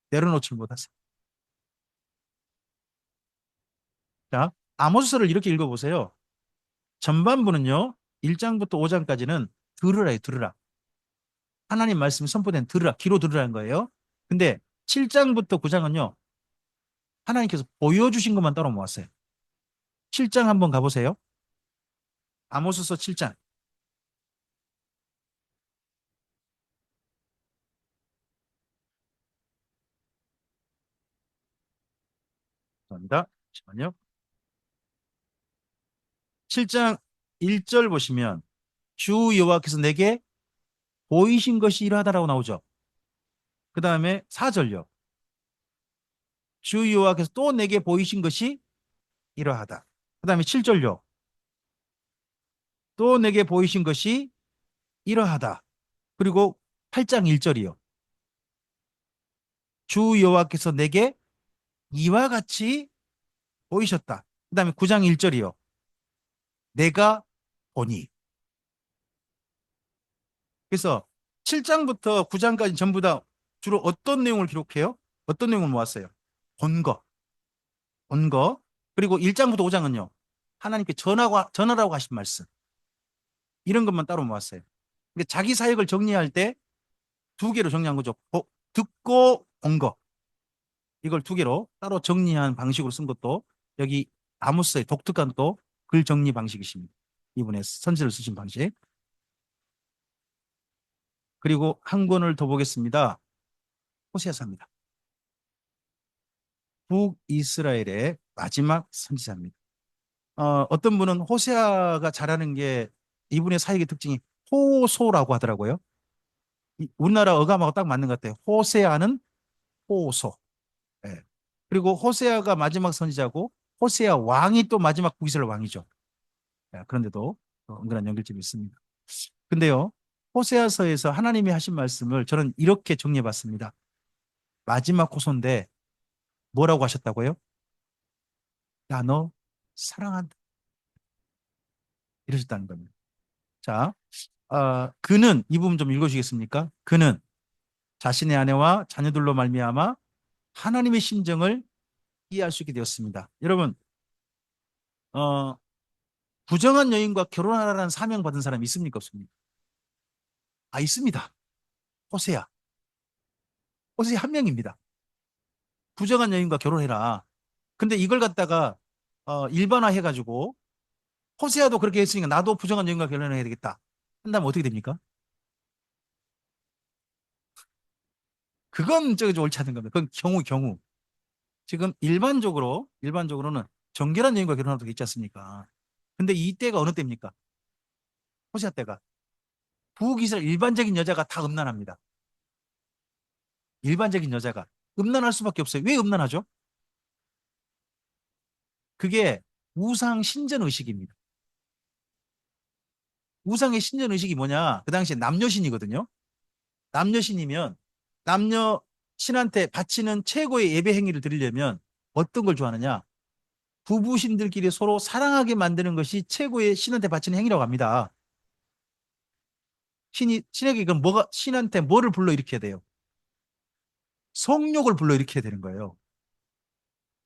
내려놓지 못하세요. 자, 아모스서를 이렇게 읽어보세요. 전반부는요. 1장부터 5장까지는 들으라요, 들으라. 하나님 말씀이 선포된 들으라, 귀로 들으라는 거예요. 근데 7장부터 9장은요. 하나님께서 보여주신 것만 따로 모았어요. 7장 한번 가보세요. 아모스서 7장. 감사합니다. 잠시만요. 7장 1절 보시면 주 여호와께서 내게 보이신 것이 이러하다라고 나오죠. 그 다음에 4절요. 주 여호와께서 또 내게 보이신 것이 이러하다. 그 다음에 7절요. 또 내게 보이신 것이 이러하다. 그리고 8장 1절이요. 주 여호와께서 내게 이와 같이 보이셨다. 그 다음에 9장 1절이요. 내가 보니. 그래서 7장부터 9장까지 전부 다 주로 어떤 내용을 기록해요? 어떤 내용을 모았어요? 본 거, 본 거. 그리고 1장부터 5장은요. 하나님께 전하라고 하신 말씀. 이런 것만 따로 모았어요. 근데 자기 사역을 정리할 때 두 개로 정리한 거죠. 듣고 본 거. 이걸 두 개로 따로 정리한 방식으로 쓴 것도 여기 아모스의 독특한 또 글 정리 방식이십니다. 이분의 선지를 쓰신 방식. 그리고 한 권을 더 보겠습니다. 호세아서입니다. 북이스라엘의 마지막 선지자입니다. 어떤 분은 호세아가 잘하는 게 이분의 사역의 특징이 호소라고 하더라고요. 우리나라 어감하고 딱 맞는 것 같아요. 호세아는 호소. 예. 그리고 호세아가 마지막 선지자고 호세아 왕이 또 마지막 북이스라엘 왕이죠. 예, 그런데도 은근한 연결점이 있습니다. 근데요, 호세아서에서 하나님이 하신 말씀을 저는 이렇게 정리해 봤습니다. 마지막 호소인데 뭐라고 하셨다고요? 야, 너 사랑한다. 이러셨다는 겁니다. 자, 그는 이 부분 좀 읽어주시겠습니까? 그는 자신의 아내와 자녀들로 말미암아 하나님의 심정을 이해할 수 있게 되었습니다. 여러분, 어, 부정한 여인과 결혼하라는 사명 받은 사람 있습니까? 없습니까? 아, 있습니다. 호세야. 호세야 한 명입니다. 부정한 여인과 결혼해라. 근데 이걸 갖다가 일반화 해가지고 호세아도 그렇게 했으니까 나도 부정한 여인과 결혼해야 되겠다. 한다면 어떻게 됩니까? 그건 저기 옳지 않은 겁니다. 그건 경우. 지금 일반적으로는 정결한 여인과 결혼하도록 있지 않습니까? 근데 이 때가 어느 때입니까? 호세아 때가. 북이스라엘 일반적인 여자가 다 음란합니다. 일반적인 여자가. 음란할 수밖에 없어요. 왜 음란하죠? 그게 우상 신전 의식입니다. 우상의 신전 의식이 뭐냐? 그 당시에 남녀신이거든요. 남녀신이면 남녀 신한테 바치는 최고의 예배 행위를 드리려면 어떤 걸 좋아하느냐? 부부신들끼리 서로 사랑하게 만드는 것이 최고의 신한테 바치는 행위라고 합니다. 신에게 그럼 신한테 뭐를 불러일으켜야 돼요? 성욕을 불러일으켜야 되는 거예요.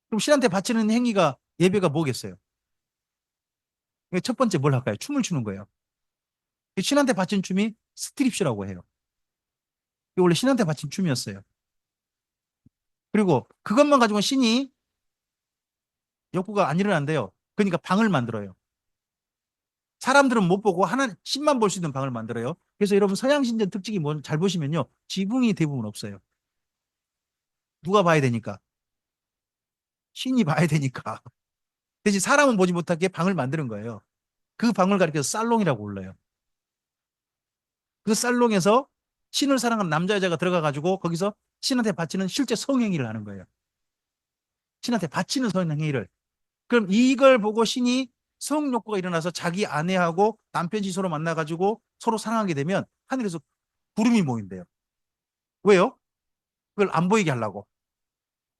그럼 신한테 바치는 행위가 예배가 뭐겠어요? 첫 번째 뭘 할까요? 춤을 추는 거예요. 신한테 바친 춤이 스트립쇼라고 해요. 이게 원래 신한테 바친 춤이었어요. 그리고 그것만 가지고 신이 욕구가 안 일어난대요. 그러니까 방을 만들어요. 사람들은 못 보고 하나 신만 볼 수 있는 방을 만들어요. 그래서 여러분 서양 신전 특징이 잘 보시면요. 지붕이 대부분 없어요. 누가 봐야 되니까. 신이 봐야 되니까. 대신 사람은 보지 못하게 방을 만드는 거예요. 그 방을 가리켜서 살롱이라고 불러요. 그 살롱에서 신을 사랑하는 남자 여자가 들어가 가지고 거기서 신한테 바치는 실제 성행위를 하는 거예요. 신한테 바치는 성행위를. 그럼 이걸 보고 신이 성욕구가 일어나서 자기 아내하고 남편이 서로 만나가지고 서로 사랑하게 되면 하늘에서 구름이 모인대요. 왜요? 그걸 안 보이게 하려고.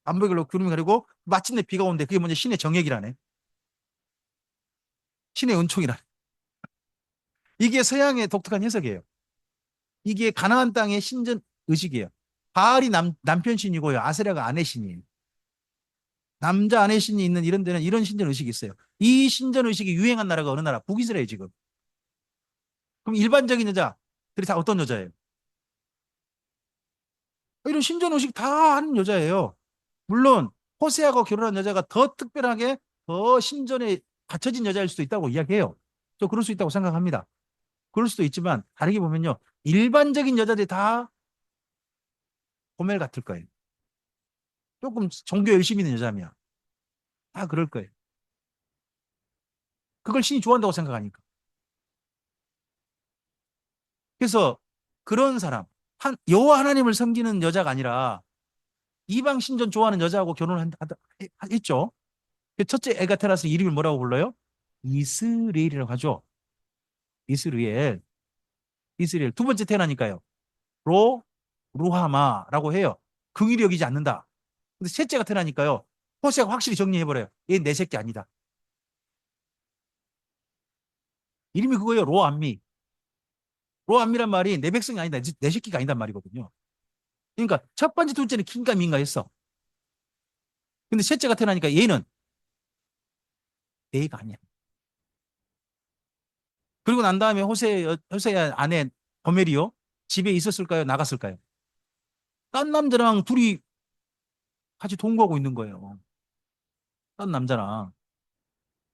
안 보이게 하려고 구름이 가리고 마침내 비가 오는데 그게 먼저 신의 정액이라네. 신의 은총이라네. 이게 서양의 독특한 해석이에요. 이게 가나안 땅의 신전 의식이에요. 바알이 남편 신이고요. 아세라가 아내 신이에요. 남자 아내 신이 있는 이런 데는 이런 신전 의식이 있어요. 이 신전 의식이 유행한 나라가 어느 나라? 북이스라엘 지금. 그럼 일반적인 여자들이 다 어떤 여자예요? 이런 신전 의식 다 하는 여자예요. 물론 호세하고 결혼한 여자가 더 특별하게 더 신전에 갖춰진 여자일 수도 있다고 이야기해요. 저 그럴 수 있다고 생각합니다. 그럴 수도 있지만 다르게 보면요. 일반적인 여자들이 다 고멜 같을 거예요. 조금 종교 열심히 있는 여자면 다 그럴 거예요. 그걸 신이 좋아한다고 생각하니까. 그래서 그런 사람, 여호와 하나님을 섬기는 여자가 아니라 이방 신전 좋아하는 여자하고 결혼을 했죠. 첫째 애가 태어나서 이름을 뭐라고 불러요? 이스라엘이라고 하죠. 이스라엘. 이스라엘. 두 번째 태어나니까요. 루하마라고 해요. 긍휼히 여기지 않는다. 근데 셋째가 태어나니까요. 호세가 확실히 정리해버려요. 얘 내 새끼 아니다. 이름이 그거예요. 로암미. 로암미란 말이 내 백성이 아니다. 내 새끼가 아니단 말이거든요. 그러니까 첫 번째, 둘째는 긴가민가 했어. 근데 셋째가 태어나니까 얘는 내 애가 아니야. 그리고 난 다음에 호세의 아내 고멜이요. 집에 있었을까요? 나갔을까요? 딴 남자랑 둘이 같이 동거하고 있는 거예요. 딴 남자랑.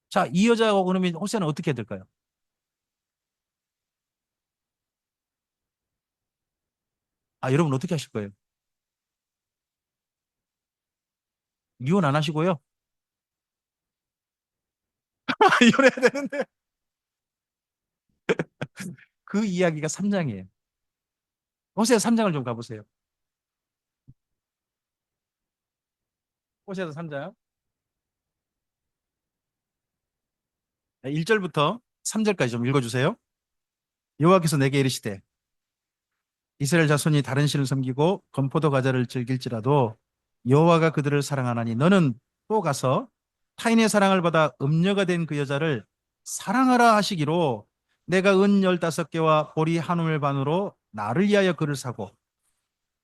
자, 이 여자하고 그러면 호세는 어떻게 해야 될까요? 아, 여러분 어떻게 하실 거예요? 이혼 안 하시고요. 이혼해야 되는데. 그 이야기가 3장이에요. 호세 3장을 좀 가보세요. 호세서 3장. 1절부터 3절까지 좀 읽어주세요. 여호와께서 내게 이르시되 이스라엘 자손이 다른 신을 섬기고 건포도 과자를 즐길지라도 여호와가 그들을 사랑하나니 너는 또 가서 타인의 사랑을 받아 음녀가 된 그 여자를 사랑하라 하시기로 내가 은 15개와 보리 한 우멜 반으로 나를 위하여 그를 사고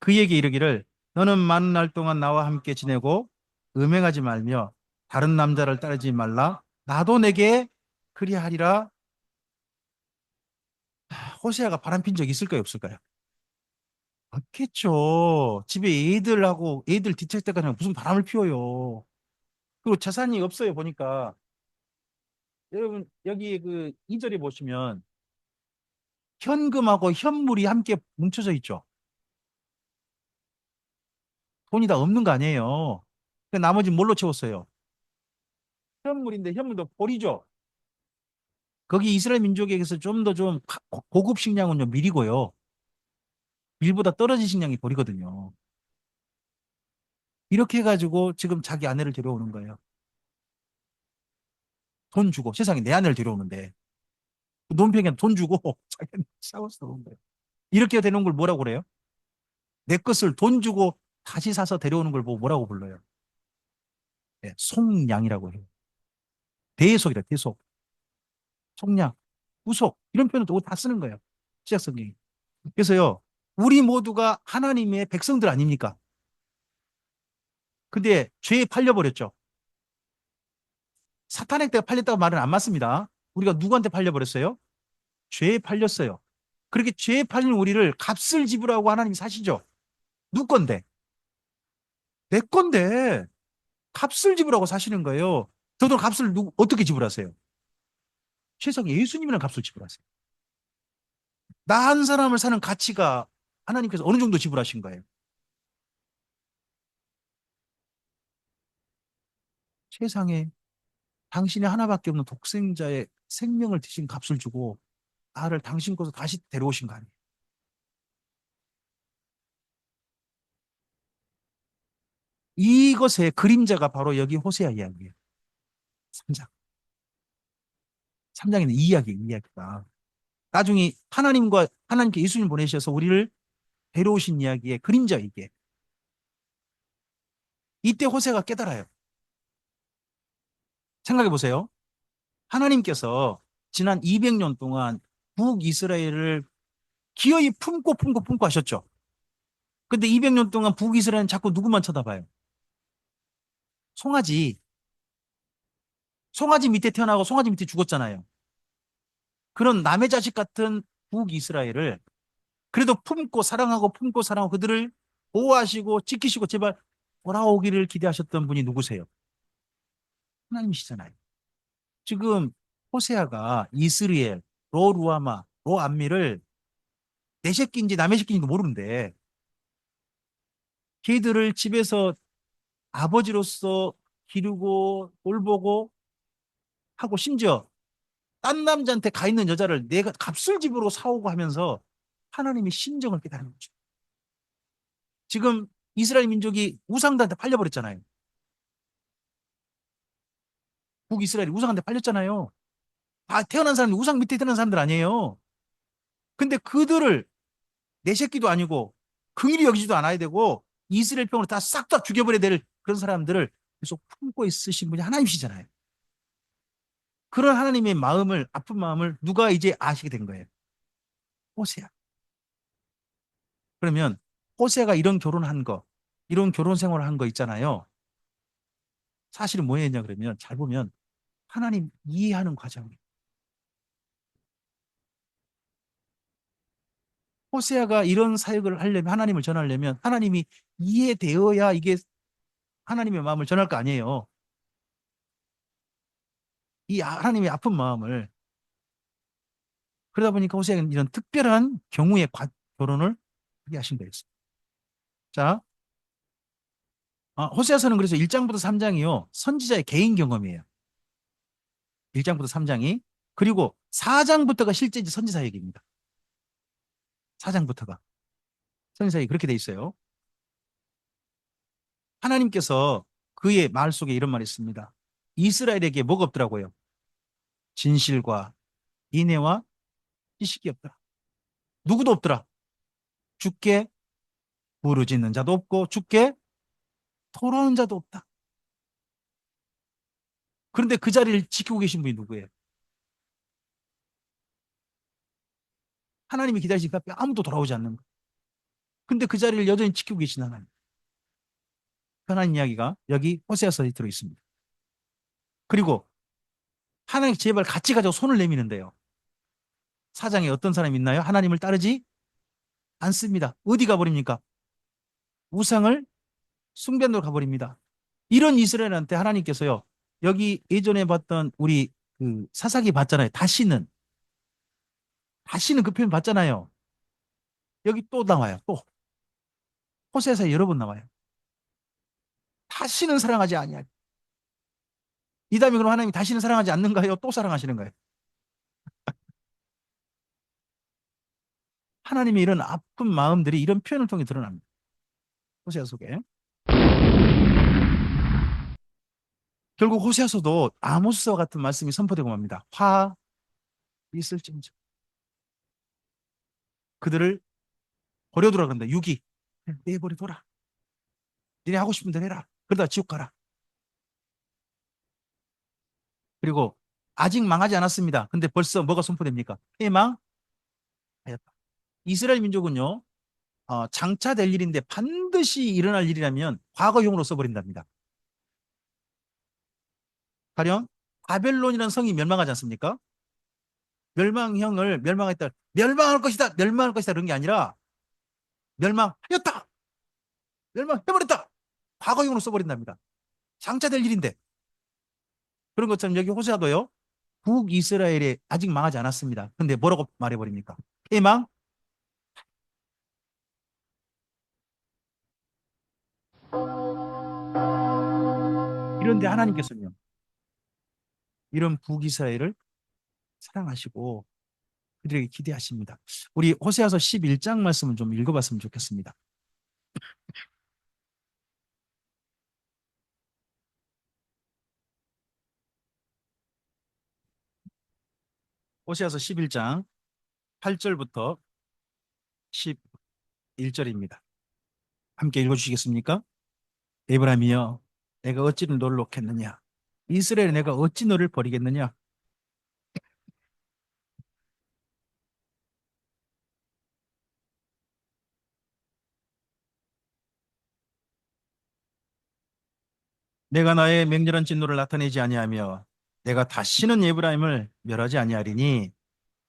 그에게 이르기를 너는 많은 날 동안 나와 함께 지내고 음행하지 말며 다른 남자를 따르지 말라. 나도 내게 그리하리라. 호세아가 바람핀 적 있을까요, 없을까요? 없겠죠. 집에 애들하고 애들 뒤척 때까지 무슨 바람을 피워요. 그리고 재산이 없어요, 보니까. 여러분, 여기 그 2절에 보시면 현금하고 현물이 함께 뭉쳐져 있죠. 돈이 다 없는 거 아니에요. 그 나머지 뭘로 채웠어요? 현물인데 현물도 보리죠. 거기 이스라엘 민족에게서 좀 더 좀 고급 식량은요, 밀이고요. 밀보다 떨어진 식량이 보리거든요. 이렇게 해가지고 지금 자기 아내를 데려오는 거예요. 돈 주고 세상에 내 아내를 데려오는데 논평에 돈 주고 자기 싸워서 들어온 거예요. 이렇게 되는 걸 뭐라고 그래요? 내 것을 돈 주고 다시 사서 데려오는 걸 보고 뭐라고 불러요? 네, 속량이라고 해요. 대속이다, 대속. 속량, 우속 이런 표현을 다 쓰는 거예요. 시약 성경이. 그래서요, 우리 모두가 하나님의 백성들 아닙니까? 근데 죄에 팔려버렸죠. 사탄에게 팔렸다고 말은 안 맞습니다. 우리가 누구한테 팔려버렸어요? 죄에 팔렸어요. 그렇게 죄에 팔린 우리를 값을 지불하고 하나님이 사시죠. 누구 건데? 내 건데 값을 지불하고 사시는 거예요. 저도 값을 어떻게 지불하세요? 세상에 예수님이랑 값을 지불하세요. 나 한 사람을 사는 가치가 하나님께서 어느 정도 지불하신 거예요? 세상에 당신이 하나밖에 없는 독생자의 생명을 대신 값을 주고 나를 당신 것으로 다시 데려오신 거 아니에요? 이것의 그림자가 바로 여기 호세아 이야기예요. 3장. 3장에는 이 이야기, 이 이야기가. 나중에 하나님께 예수님 보내셔서 우리를 데려오신 이야기의 그림자 이게. 이때 호세가 깨달아요. 생각해 보세요. 하나님께서 지난 200년 동안 북이스라엘을 기어이 품고 하셨죠. 근데 200년 동안 북이스라엘은 자꾸 누구만 쳐다봐요? 송아지. 송아지 밑에 태어나고 송아지 밑에 죽었잖아요. 그런 남의 자식 같은 북이스라엘을 그래도 품고 사랑하고 그들을 보호하시고 지키시고 제발 돌아오기를 기대하셨던 분이 누구세요? 하나님이시잖아요. 지금 호세아가 이스리엘, 로루아마, 로암미를 내 새끼인지 남의 새끼인지 모르는데 걔들을 집에서 아버지로서 기르고 돌보고 하고 심지어 딴 남자한테 가 있는 여자를 내가 값을 집으로 사오고 하면서 하나님의 심정을 깨달은 거죠. 지금 이스라엘 민족이 우상들한테 팔려버렸잖아요. 북이스라엘이 우상한테 팔렸잖아요. 다 태어난 사람이 우상 밑에 태어난 사람들 아니에요. 근데 그들을 내 새끼도 아니고 긍일이 여기지도 않아야 되고 이스라엘 평으로 다 싹 다 죽여버려야 될 그런 사람들을 계속 품고 있으신 분이 하나님이시잖아요. 그런 하나님의 마음을 아픈 마음을 누가 이제 아시게 된 거예요? 호세아. 그러면 호세아가 이런 결혼한 거, 이런 결혼 생활을 한 거 있잖아요. 사실은 뭐였냐 그러면 잘 보면 하나님 이해하는 과정이에요. 호세아가 이런 사역을 하려면 하나님을 전하려면 하나님이 이해되어야 이게 하나님의 마음을 전할 거 아니에요. 이 하나님의 아픈 마음을 그러다 보니까 호세아는 이런 특별한 경우의 결혼을 하게 하신 거였어요. 자, 호세아서는 그래서 1장부터 3장이요. 선지자의 개인 경험이에요. 1장부터 3장이. 그리고 4장부터가 실제 선지자 얘기입니다. 4장부터가. 선지자 얘기 그렇게 돼 있어요. 하나님께서 그의 말 속에 이런 말이 있습니다. 이스라엘에게 뭐가 없더라고요? 진실과 인애와 지식이 없더라. 누구도 없더라. 주께 부르짖는 자도 없고 주께 토로하는 자도 없다. 그런데 그 자리를 지키고 계신 분이 누구예요? 하나님이 기다리시니까 아무도 돌아오지 않는 거. 근데 그 자리를 여전히 지키고 계신 하나님. 하나님 이야기가 여기 호세아서에 들어 있습니다. 그리고 하나님 제발 같이 가지고 손을 내미는데요. 사장에 어떤 사람이 있나요? 하나님을 따르지 않습니다. 어디 가버립니까? 우상을 숭배하러 가버립니다. 이런 이스라엘한테 하나님께서요. 여기 예전에 봤던 우리 그 사사기 봤잖아요. 다시는 그 표현 봤잖아요. 여기 또 나와요. 또 호세아서 여러 번 나와요. 다시는 사랑하지 아니하리. 이 다음에 그럼 하나님이 다시는 사랑하지 않는가요? 또 사랑하시는 거예요. 하나님의 이런 아픈 마음들이 이런 표현을 통해 드러납니다. 호세아 속에. 결국 호세아서도 아모스와 같은 말씀이 선포되고 맙니다. 화 있을지언정 그들을 버려두라 그런다. 유기 내버려둬라. 니네 하고 싶은 대로 해라. 그러다 지옥 가라. 그리고 아직 망하지 않았습니다. 근데 벌써 뭐가 선포됩니까? 해망하였다. 이스라엘 민족은요. 장차 될 일인데 반드시 일어날 일이라면 과거용으로 써버린답니다. 가령 바벨론이라는 성이 멸망하지 않습니까? 멸망형을 멸망했다. 멸망할 것이다. 멸망할 것이다. 그런 게 아니라 멸망하였다. 멸망해버렸다. 과거용으로 써버린답니다. 장차 될 일인데. 그런 것처럼 여기 호세아도요. 북이스라엘이 아직 망하지 않았습니다. 근데 뭐라고 말해버립니까? 해망? 이런데 하나님께서는요. 이런 북이스라엘을 사랑하시고 그들에게 기대하십니다. 우리 호세아서 11장 말씀을 좀 읽어봤으면 좋겠습니다. 호세아서 11장 8절부터 11절입니다. 함께 읽어주시겠습니까? 에브라임이여 내가 어찌 너를 놓겠느냐 이스라엘 내가 어찌 너를 버리겠느냐 내가 나의 맹렬한 진노를 나타내지 아니하며 내가 다시는 에브라임을 멸하지 아니하리니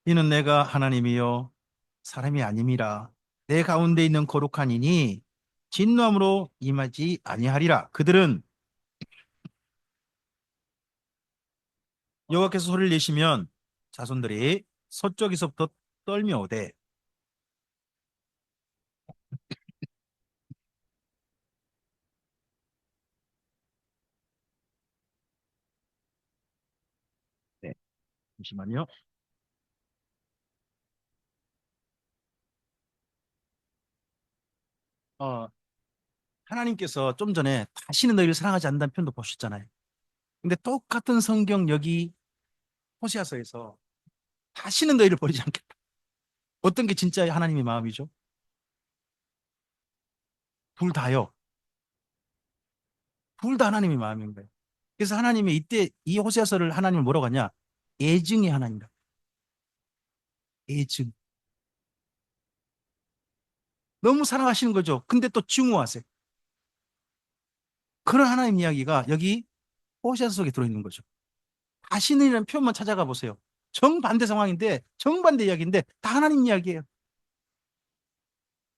이는 내가 하나님이요 사람이 아님이라 내 가운데 있는 거룩한 이니 진노함으로 임하지 아니하리라. 그들은 여호와께서 소리를 내시면 자손들이 서쪽에서부터 떨며 오되 네, 잠시만요. 어, 하나님께서 좀 전에 다시는 너희를 사랑하지 않는다는 표현도 보셨잖아요. 근데 똑같은 성경 여기 호세아서에서 다시는 너희를 버리지 않겠다. 어떤 게 진짜 하나님의 마음이죠? 둘 다요. 둘 다 하나님의 마음인 거예요. 그래서 하나님이 이때 이 호세아서를 하나님을 뭐라고 하냐? 애증의 하나님이다. 애증. 너무 사랑하시는 거죠. 근데 또 증오하세요. 그런 하나님 이야기가 여기 호세아서 속에 들어있는 거죠. 다시는이라는 표현만 찾아가 보세요. 정반대 상황인데 정반대 이야기인데 다 하나님 이야기예요.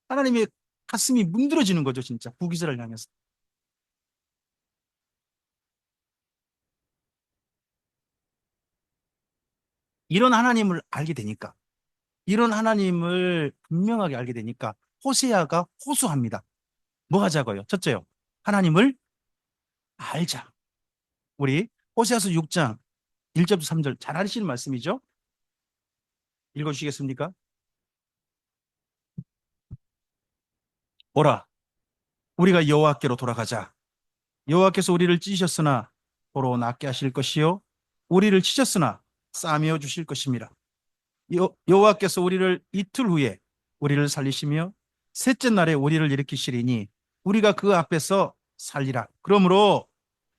하나님의 가슴이 문드러지는 거죠. 진짜 북이스라엘 향해서. 이런 하나님을 알게 되니까 이런 하나님을 분명하게 알게 되니까 호세아가 호소합니다. 뭐 하자고요? 첫째요. 하나님을 알자. 우리 호세아서 6장 1절부터 3절 잘 아시는 말씀이죠? 읽어주시겠습니까? 오라 우리가 여호와께로 돌아가자. 여호와께서 우리를 찢으셨으나 도로 낫게 하실 것이요 우리를 치셨으나 싸매어 주실 것입니다. 여호와께서 우리를 이틀 후에 우리를 살리시며 셋째 날에 우리를 일으키시리니 우리가 그 앞에서 살리라. 그러므로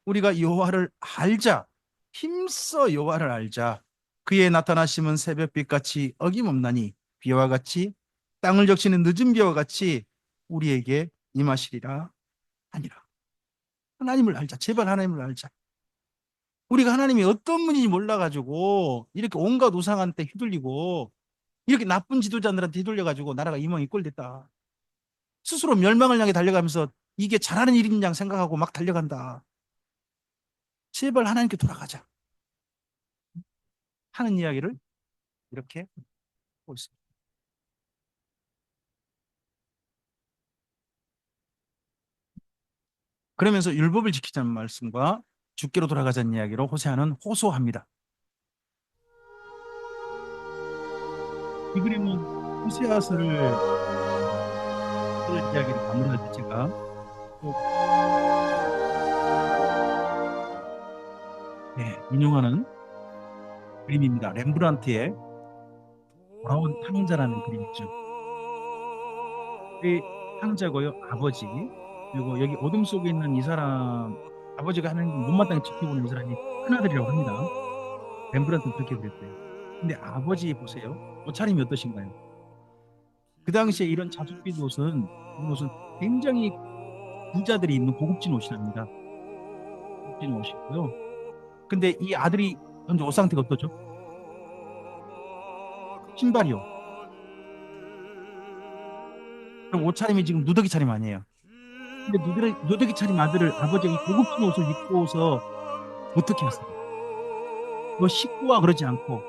우리가 여호와를 알자. 힘써 여호와를 알자. 그의 나타나심은 새벽빛 같이 어김없나니 비와 같이 땅을 적시는 늦은 비와 같이 우리에게 임하시리라 하니라. 하나님을 알자. 제발 하나님을 알자. 우리가 하나님이 어떤 분인지 몰라가지고 이렇게 온갖 우상한테 휘둘리고 이렇게 나쁜 지도자들한테 휘둘려가지고 나라가 이만 이꼴됐다. 스스로 멸망을 향해 달려가면서 이게 잘하는 일인 양 생각하고 막 달려간다. 제발 하나님께 돌아가자 하는 이야기를 이렇게 하고 있습니다. 그러면서 율법을 지키자는 말씀과 주께로 돌아가자는 이야기로 호세아는 호소합니다. 이 그림은 호세아서를 이야기를 마무리할 때 제가 꼭 인용하는 그림입니다. 렘브란트의 돌아온 탕자라는 그림이죠. 이 탕자고요, 아버지. 그리고 여기 어둠 속에 있는 이 사람, 아버지가 하는 못마땅히 지켜보는 이 사람이 큰아들이라고 합니다. 렘브란트는 그렇게 그랬대요. 근데 아버지 보세요. 옷차림이 어떠신가요? 그 당시에 이런 자줏빛 옷은, 이런 옷은 굉장히 부자들이 입는 고급진 옷이랍니다. 고급진 옷이고요. 근데 이 아들이 현재 옷 상태가 어떠죠? 신발이요. 그럼 옷차림이 지금 누더기 차림 아니에요. 근데 누더기 차림 아들을 아버지가 이 고급진 옷을 입고서 어떻게 하세요? 뭐 씻고와 그러지 않고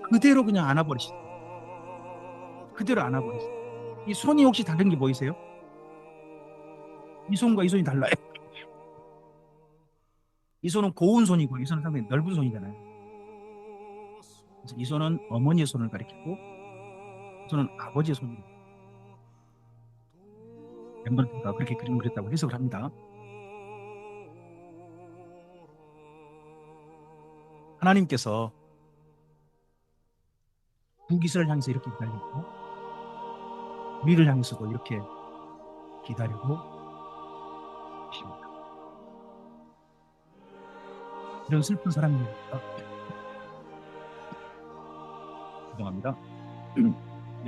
그대로 그냥 안아버리시죠. 그대로 안아버리시죠. 이 손이 혹시 다른 게 보이세요? 이 손과 이 손이 달라요. 이 손은 고운 손이고 이 손은 상당히 넓은 손이잖아요. 그래서 이 손은 어머니의 손을 가리키고 이 손은 아버지의 손이고 렘브란트가 그렇게 그림을 그렸다고 해석을 합니다. 하나님께서 북이스라엘 향해서 이렇게 기다리고 우리를 향해서도 이렇게 기다리고 계십니다. 이런 슬픈 사랑입니다. 죄송합니다.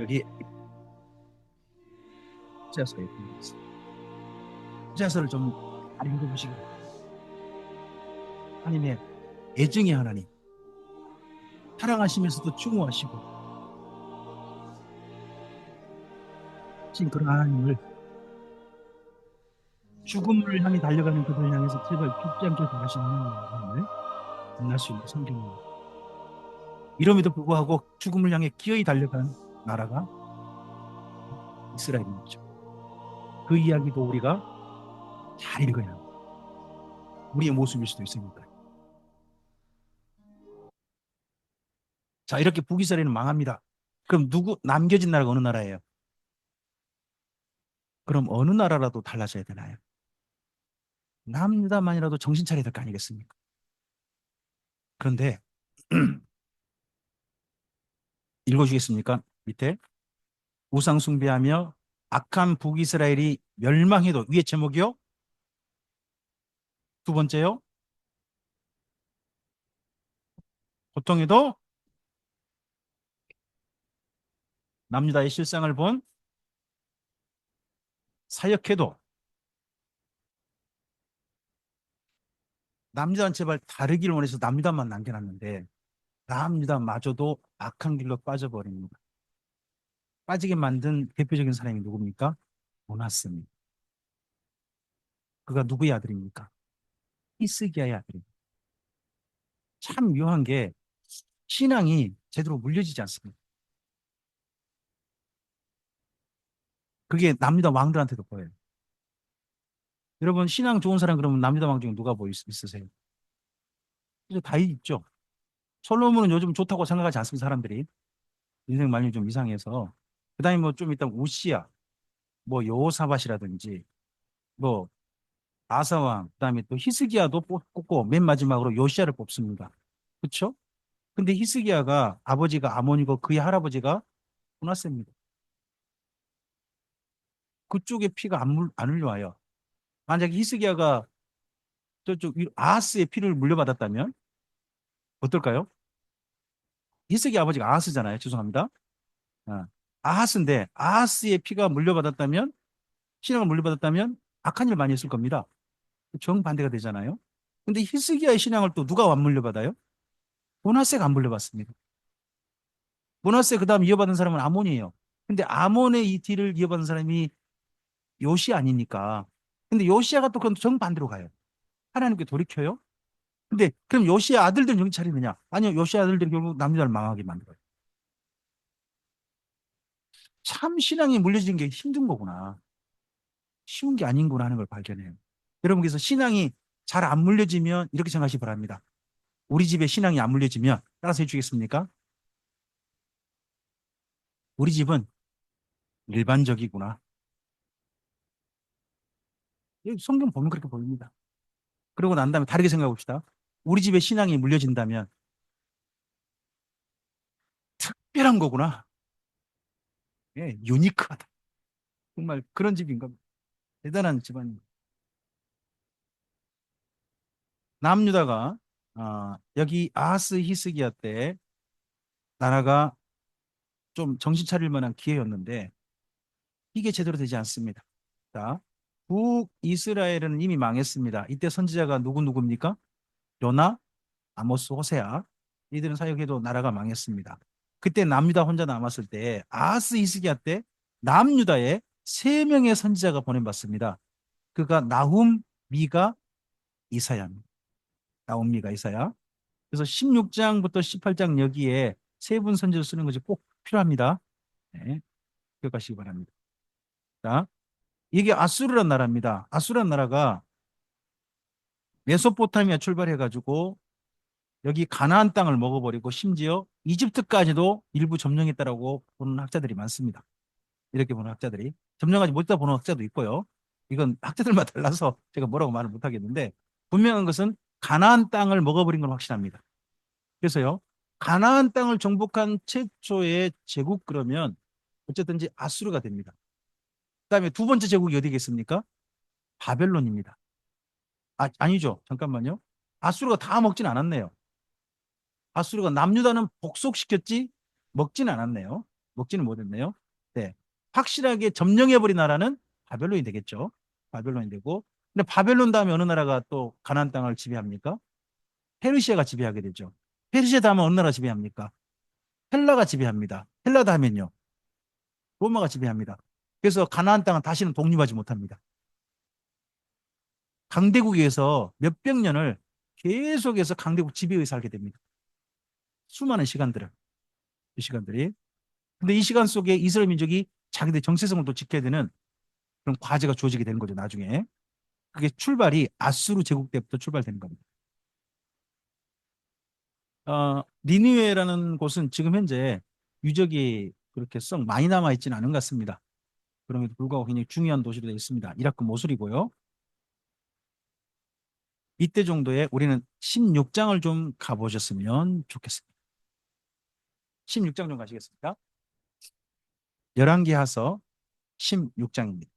여기 호세아서가 있습니다. 호세아서를 좀 잘 읽어보시기 바랍니다. 하나님의 애증의 하나님, 사랑하시면서도 추모하시고 신 그런 하나님을 죽음을 향해 달려가는 그들을 향해서 제발 죽지 않게 구하시는 하나님을 만날 수 있는 성경입니다. 이럼에도 불구하고 죽음을 향해 기어이 달려간 나라가 이스라엘입니다. 그 이야기도 우리가 잘 읽어야 합니다. 우리의 모습일 수도 있으니까. 자, 이렇게 북이스라엘은 망합니다. 그럼 남겨진 나라가 어느 나라예요? 그럼 어느 나라라도 달라져야 되나요? 남유다만이라도 정신 차려야 될 거 아니겠습니까? 그런데 읽어주겠습니까? 밑에 우상 숭배하며 악한 북이스라엘이 멸망해도 위에 제목이요. 두 번째요. 고통에도 남유다의 실상을 본 사역해도 남유다는 제발 다르기를 원해서 남유다만 남겨놨는데 남유다마저도 악한 길로 빠져버립니다. 빠지게 만든 대표적인 사람이 누굽니까? 모나스입니다. 그가 누구의 아들입니까? 히스기야의 아들입니다. 참 묘한 게 신앙이 제대로 물려지지 않습니다. 그게 남유다 왕들한테도 보여요. 여러분 신앙 좋은 사람 그러면 남유다 왕 중에 누가 있으세요? 이제 다 있죠. 솔로몬은 요즘 좋다고 생각하지 않습니다. 사람들이 인생 말이 좀 이상해서 그다음에 뭐 좀 이따 우시야, 뭐 여호사밧이라든지 뭐 아사왕, 그다음에 또 히스기야도 뽑고 맨 마지막으로 요시야를 뽑습니다. 그렇죠? 근데 히스기야가 아버지가 아몬이고 그의 할아버지가 문하세입니다. 그쪽에 피가 안 흘려와요. 만약에 히스기야가 저쪽 아하스의 피를 물려받았다면 어떨까요? 히스기야 아버지가 아하스잖아요. 죄송합니다. 아, 아하스인데 아하스의 피가 물려받았다면 신앙을 물려받았다면 악한 일 많이 했을 겁니다. 정반대가 되잖아요. 근데 히스기야의 신앙을 또 누가 안 물려받아요? 므낫세가 안 물려받습니다. 므낫세 그다음 이어받은 사람은 아몬이에요. 근데 아몬의 이 뒤를 이어받은 사람이 요시 아니니까. 근데 요시아가 또 그건 정반대로 가요. 하나님께 돌이켜요. 근데 그럼 요시아 아들들은 정신 차리느냐? 아니요. 요시아 아들들이 결국 남유다를 망하게 만들어요. 참 신앙이 물려지는 게 힘든 거구나. 쉬운 게 아닌구나 하는 걸 발견해요. 여러분께서 신앙이 잘 안 물려지면 이렇게 생각하시기 바랍니다. 우리 집에 신앙이 안 물려지면 따라서 해주겠습니까? 우리 집은 일반적이구나. 성경 보면 그렇게 보입니다. 그러고 난 다음에 다르게 생각해 봅시다. 우리 집에 신앙이 물려진다면 특별한 거구나. 예, 유니크하다. 정말 그런 집인 겁니다. 대단한 집안입니다. 남유다가 여기 아하스 히스기야 때 나라가 좀 정신 차릴 만한 기회였는데 이게 제대로 되지 않습니다. 자, 북이스라엘은 이미 망했습니다. 이때 선지자가 누구입니까? 요나, 아모스, 호세아. 이들은 사역해도 나라가 망했습니다. 그때 남유다 혼자 남았을 때 아하스 히스기야 때 남유다에 세 명의 선지자가 보내봤습니다. 그가 나훔, 미가, 이사야입니다. 나훔, 미가, 이사야. 그래서 16장부터 18장 여기에 세 분 선지를 쓰는 것이 꼭 필요합니다. 네, 기억하시기 바랍니다. 자, 이게 아수르란 나라입니다. 아수르란 나라가 메소포타미아 출발해가지고 여기 가나안 땅을 먹어버리고 심지어 이집트까지도 일부 점령했다라고 보는 학자들이 많습니다. 이렇게 보는 학자들이 점령하지 못했다 보는 학자도 있고요. 이건 학자들마다 달라서 제가 뭐라고 말을 못하겠는데 분명한 것은 가나안 땅을 먹어버린 건 확실합니다. 그래서요, 가나안 땅을 정복한 최초의 제국 그러면 어쨌든지 아수르가 됩니다. 그다음에 두 번째 제국이 어디겠습니까? 바벨론입니다. 아니죠. 잠깐만요. 아수르가 다 먹진 않았네요. 아수르가 남유다는 복속시켰지 먹진 않았네요. 먹지는 못했네요. 네. 확실하게 점령해버린 나라는 바벨론이 되겠죠. 바벨론이 되고. 근데 바벨론 다음에 어느 나라가 또 가나안 땅을 지배합니까? 페르시아가 지배하게 되죠. 페르시아 다음에 어느 나라 지배합니까? 헬라가 지배합니다. 헬라 다음엔요. 로마가 지배합니다. 그래서 가나안 땅은 다시는 독립하지 못합니다. 강대국에서 몇백 년을 계속해서 강대국 지배에 살게 됩니다. 수많은 시간들을. 이 시간들이. 근데 이 시간 속에 이스라엘 민족이 자기들 정체성을 또 지켜야 되는 그런 과제가 주어지게 되는 거죠, 나중에. 그게 출발이 아수르 제국 때부터 출발되는 겁니다. 니느웨라는 곳은 지금 현재 유적이 그렇게 썩 많이 남아있지는 않은 것 같습니다. 그럼에도 불구하고 굉장히 중요한 도시로 되어 있습니다. 이라크 모술이고요. 이때 정도에 우리는 16장을 좀 가보셨으면 좋겠습니다. 16장 좀 가시겠습니까? 열왕기하서 16장입니다.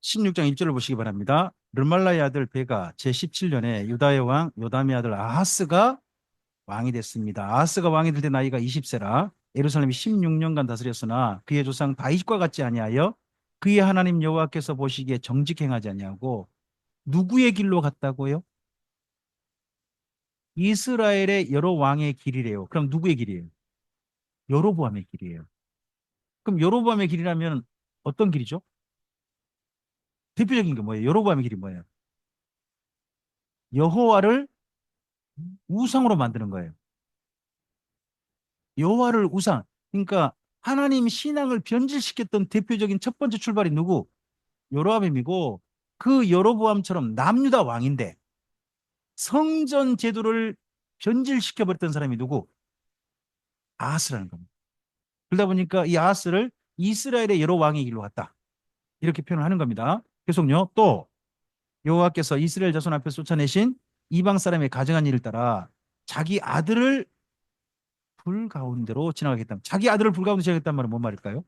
16장 1절을 보시기 바랍니다. 르말라의 아들 베가 제17년에 유다의 왕 요담의 아들 아하스가 왕이 됐습니다. 아하스가 왕이 될 때 나이가 20세라 예루살렘이 16년간 다스렸으나 그의 조상 다윗과 같지 아니하여 그의 하나님 여호와께서 보시기에 정직 행하지 아니하고 누구의 길로 갔다고요? 이스라엘의 여러 왕의 길이래요. 그럼 누구의 길이에요? 여로보암의 길이에요. 그럼 여로보암의 길이라면 어떤 길이죠? 대표적인 게 뭐예요? 여로보암의 길이 뭐예요? 여호와를 우상으로 만드는 거예요. 여호와를 우상. 그러니까 하나님 신앙을 변질시켰던 대표적인 첫 번째 출발이 누구? 여로보암이고 그 여로보암처럼 남유다 왕인데 성전 제도를 변질시켜 버렸던 사람이 누구? 아하스라는 겁니다. 그러다 보니까 이 아하스를 이스라엘의 여러 왕의 길로 갔다. 이렇게 표현을 하는 겁니다. 계속요. 또 여호와께서 이스라엘 자손 앞에 쫓아내신 이방 사람의 가증한 일을 따라 자기 아들을 불 가운데로 지나가겠다. 자기 아들을 불 가운데 지나가겠다는 말은 뭔 말일까요?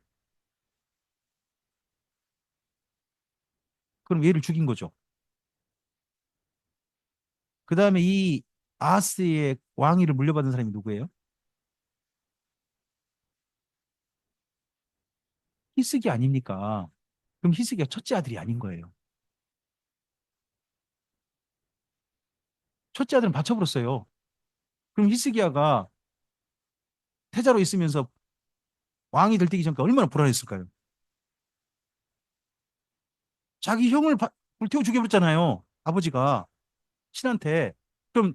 그럼 얘를 죽인 거죠. 그 다음에 이 아하스의 왕위를 물려받은 사람이 누구예요? 히스기 아닙니까? 그럼 히스기가 첫째 아들이 아닌 거예요. 첫째 아들은 바쳐버렸어요. 그럼 히스기야가 태자로 있으면서 왕이 들뛰기 전까 얼마나 불안했을까요? 자기 형을 불태워 죽여버렸잖아요. 아버지가 신한테. 그럼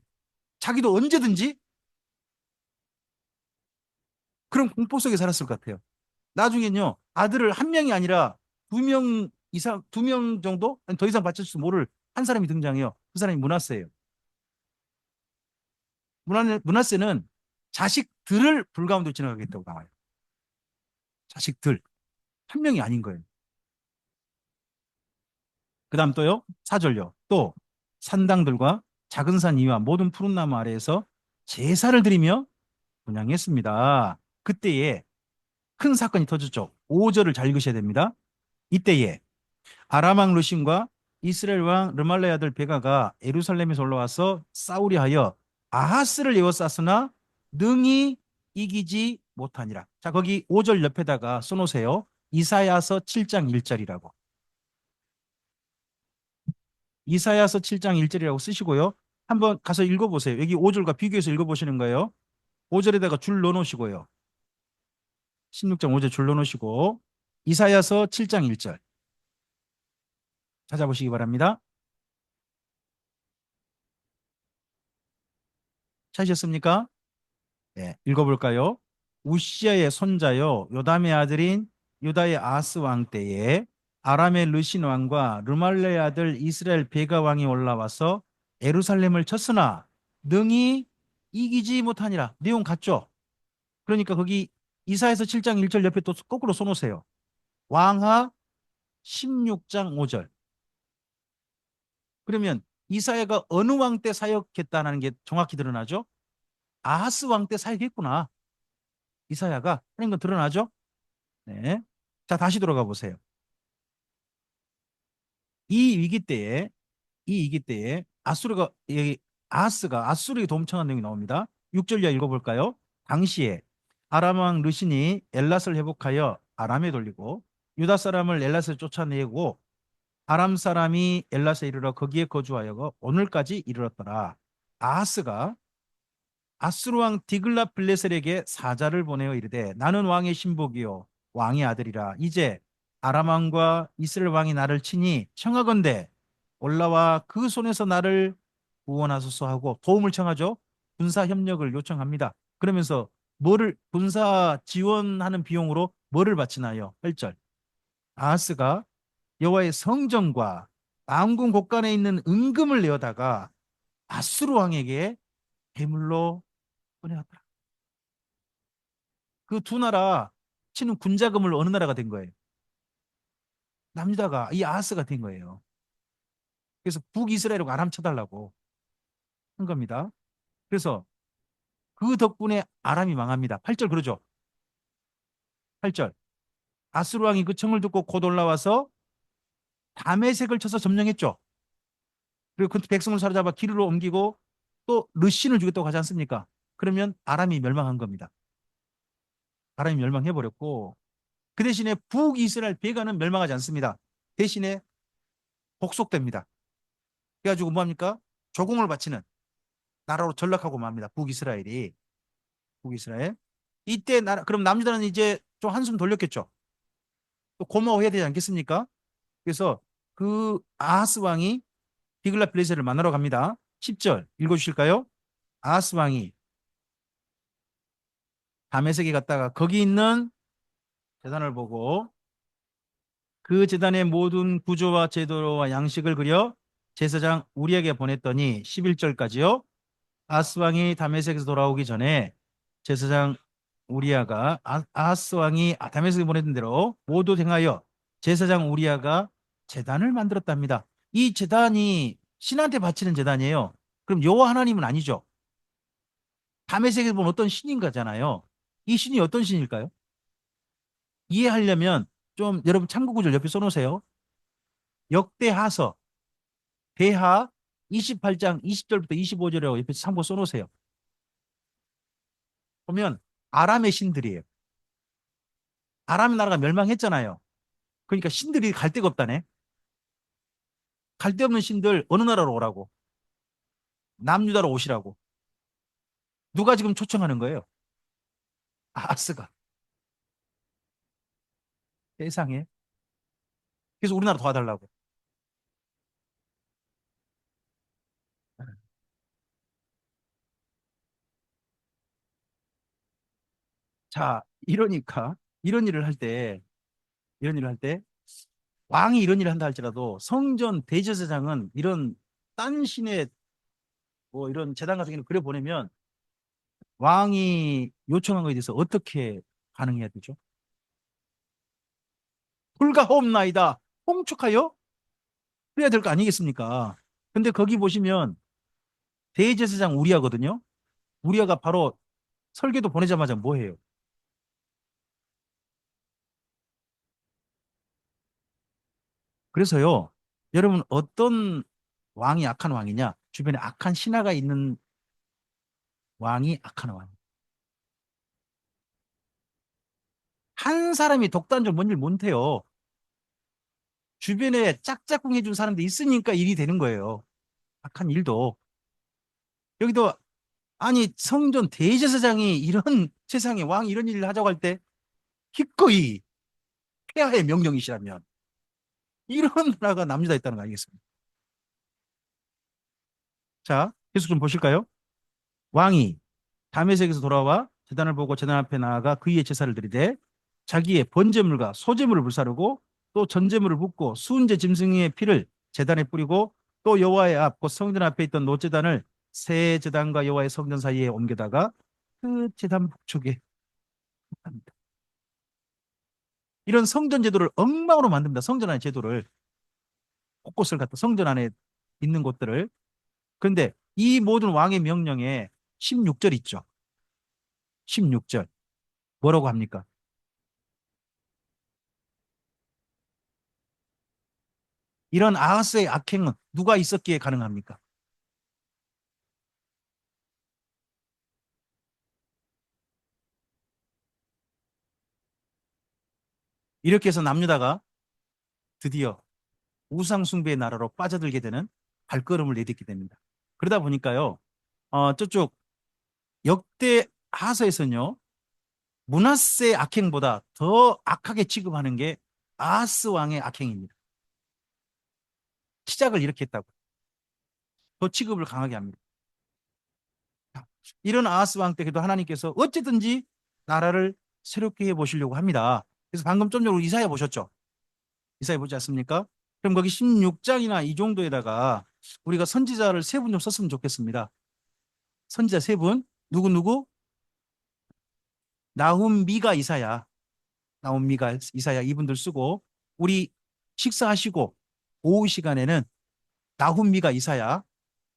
자기도 언제든지 그런 공포 속에 살았을 것 같아요. 나중엔요, 아들을 한 명이 아니라 두 명 이상, 두 명 정도? 아니, 더 이상 바쳐줄 모를 한 사람이 등장해요. 그 사람이 문하세예요. 문하세는 자식들을 불가운데 지나가겠다고 나와요. 자식들. 한 명이 아닌 거예요. 그 다음 또요, 사절요. 또 산당들과 작은 산 위와 모든 푸른 나무 아래에서 제사를 드리며 분양했습니다. 그때에 큰 사건이 터졌죠. 5절을 잘 읽으셔야 됩니다. 이때에 아람 왕 르신과 이스라엘 왕 르말레 아들 베가가 예루살렘에서 올라와서 싸우려 하여 아하스를 에워쌌으나 능히 이기지 못하니라. 자, 거기 5절 옆에다가 써놓으세요. 이사야서 7장 1절이라고. 이사야서 7장 1절이라고 쓰시고요. 한번 가서 읽어보세요. 여기 5절과 비교해서 읽어보시는 거예요. 5절에다가 줄 넣어놓으시고요. 16장 5절 줄 넣어놓으시고 이사야서 7장 1절 찾아보시기 바랍니다. 찾으셨습니까? 네, 읽어볼까요? 우시아의 손자요 요담의 아들인 유다의 아스 왕 때에 아람의 르신 왕과 르말레의 아들 이스라엘 베가 왕이 올라와서 예루살렘을 쳤으나 능히 이기지 못하니라. 내용 같죠? 그러니까 거기 이사에서 7장 1절 옆에 또 거꾸로 써놓으세요. 왕하 16장 5절. 그러면 이사야가 어느 왕 때 사역했다는 게 정확히 드러나죠? 아하스 왕 때 사역했구나. 이사야가 하는 건 드러나죠? 네. 자, 다시 돌아가 보세요. 이 위기 때에 이 위기 때에 아수르가 아하스가 아수르에 도움 청한 내용이 나옵니다. 6절 이하 읽어볼까요? 당시에 아람 왕 르신이 엘랏을 회복하여 아람에 돌리고 유다 사람을 엘랏에 쫓아내고 아람 사람이 엘랏에 이르러 거기에 거주하여 오늘까지 이르렀더라. 아하스가 아수르 왕 디글랏빌레셀에게 사자를 보내어 이르되 나는 왕의 신복이요 왕의 아들이라 이제 아람 왕과 이스라엘 왕이 나를 치니 청하건대 올라와 그 손에서 나를 구원하소서 하고 도움을 청하죠. 군사 협력을 요청합니다. 그러면서 뭐를 군사 지원하는 비용으로 뭐를 바치나요? 8절. 아하스가 여호와의 성전과 왕궁 곳간에 있는 은금을 내어다가 아수르 왕에게 제물로 보내왔더라. 그 두 나라 치는 군자금을 어느 나라가 된 거예요? 남유다가 이 아하스가 된 거예요. 그래서 북이스라엘하고 아람 쳐달라고 한 겁니다. 그래서 그 덕분에 아람이 망합니다. 8절 그러죠. 8절. 아수르 왕이 그 청을 듣고 곧 올라와서 다메섹을 쳐서 점령했죠. 그리고 그 백성을 사로잡아 기르로 옮기고 또 르신을 주겠다고 하지 않습니까? 그러면 아람이 멸망한 겁니다. 아람이 멸망해버렸고 그 대신에 북이스라엘 베가는 멸망하지 않습니다. 대신에 복속됩니다. 그래가지고 뭐합니까? 조공을 바치는 나라로 전락하고 맙니다. 북이스라엘이. 북이스라엘. 이때 나라, 그럼 남유다는 이제 좀 한숨 돌렸겠죠. 또 고마워해야 되지 않겠습니까? 그래서 그 아하스 왕이 디글라 빌레셀을 만나러 갑니다. 10절 읽어주실까요? 아하스 왕이 다메섹에 갔다가 거기 있는 제단을 보고 그 제단의 모든 구조와 제도와 양식을 그려 제사장 우리에게 보냈더니 11절까지요. 아하스 왕이 다메섹에서 돌아오기 전에 제사장 우리아가 아하스 왕이 다메섹에 보내던 대로 모두 행하여 제사장 우리아가 제단을 만들었답니다. 이 제단이 신한테 바치는 제단이에요. 그럼 여호와 하나님은 아니죠. 다메섹에서 본 어떤 신인 거잖아요. 이 신이 어떤 신일까요? 이해하려면 좀 여러분 참고 구절 옆에 써놓으세요. 역대하서 대하 28장 20절부터 25절이라고 옆에 참고 써놓으세요. 보면 아람의 신들이에요. 아람 나라가 멸망했잖아요. 그러니까 신들이 갈 데가 없다네. 갈 데 없는 신들 어느 나라로 오라고? 남유다로 오시라고. 누가 지금 초청하는 거예요? 아하스가. 세상에. 그래서 우리나라 도와달라고. 자, 이러니까 이런 일을 할 때 왕이 이런 일을 한다 할지라도 성전 대제사장은 이런 딴 신의 뭐 이런 재단 같은 경우는 그려 보내면 왕이 요청한 것에 대해서 어떻게 반응해야 되죠? 불가하옵나이다. 홍축하여 그래야 될 거 아니겠습니까? 근데 거기 보시면 대제사장 우리아거든요. 우리아가 바로 설계도 보내자마자 뭐 해요? 그래서요, 여러분 어떤 왕이 악한 왕이냐? 주변에 악한 신하가 있는 왕이 악한 왕. 한 사람이 독단적 뭔일 못해요. 주변에 짝짝꿍 해준 사람들이 있으니까 일이 되는 거예요. 악한 일도. 여기도 아니 성전 대제사장이 이런 세상에 왕이 이런 일을 하자고 할 때 기꺼이 폐하의 명령이시라면 이런 나라가 남유다에 있다는 거 아니겠습니까? 자, 계속 좀 보실까요? 왕이 다메섹에서 돌아와 제단을 보고 제단 앞에 나아가 그이의 제사를 드리되 자기의 번제물과 소제물을 불사르고 또 전제물을 붓고 수은제 짐승의 피를 제단에 뿌리고 또 여호와의 앞 곧 성전 앞에 있던 노제단을 새 제단과 여호와의 성전 사이에 옮겨다가 그 제단 북쪽에 합니다. 이런 성전 제도를 엉망으로 만듭니다. 성전 안의 제도를 곳곳을 갖다 성전 안에 있는 곳들을. 그런데 이 모든 왕의 명령에 16절 있죠. 16절 뭐라고 합니까? 이런 아하스의 악행은 누가 있었기에 가능합니까? 이렇게 해서 남유다가 드디어 우상숭배의 나라로 빠져들게 되는 발걸음을 내딛게 됩니다. 그러다 보니까요, 저쪽 역대 하서에서는요, 므낫세 악행보다 더 악하게 취급하는 게 아하스 왕의 악행입니다. 시작을 이렇게 했다고. 더 취급을 강하게 합니다. 이런 아하스 왕 때 그래도 하나님께서 어쨌든지 나라를 새롭게 해보시려고 합니다. 그래서 방금 좀 전에 이사야 보셨죠? 이사야 보지 않습니까? 그럼 거기 16장이나 이 정도에다가 우리가 선지자를 세 분 좀 썼으면 좋겠습니다. 선지자 세 분. 누구? 나훔미가 이사야. 나훔미가 이사야 이분들 쓰고 우리 식사하시고 오후 시간에는 나훔미가 이사야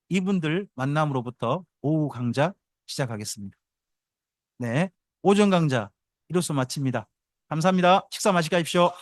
이분들 만남으로부터 오후 강좌 시작하겠습니다. 네. 오전 강좌 이로써 마칩니다. 감사합니다. 식사 맛있게 하십시오.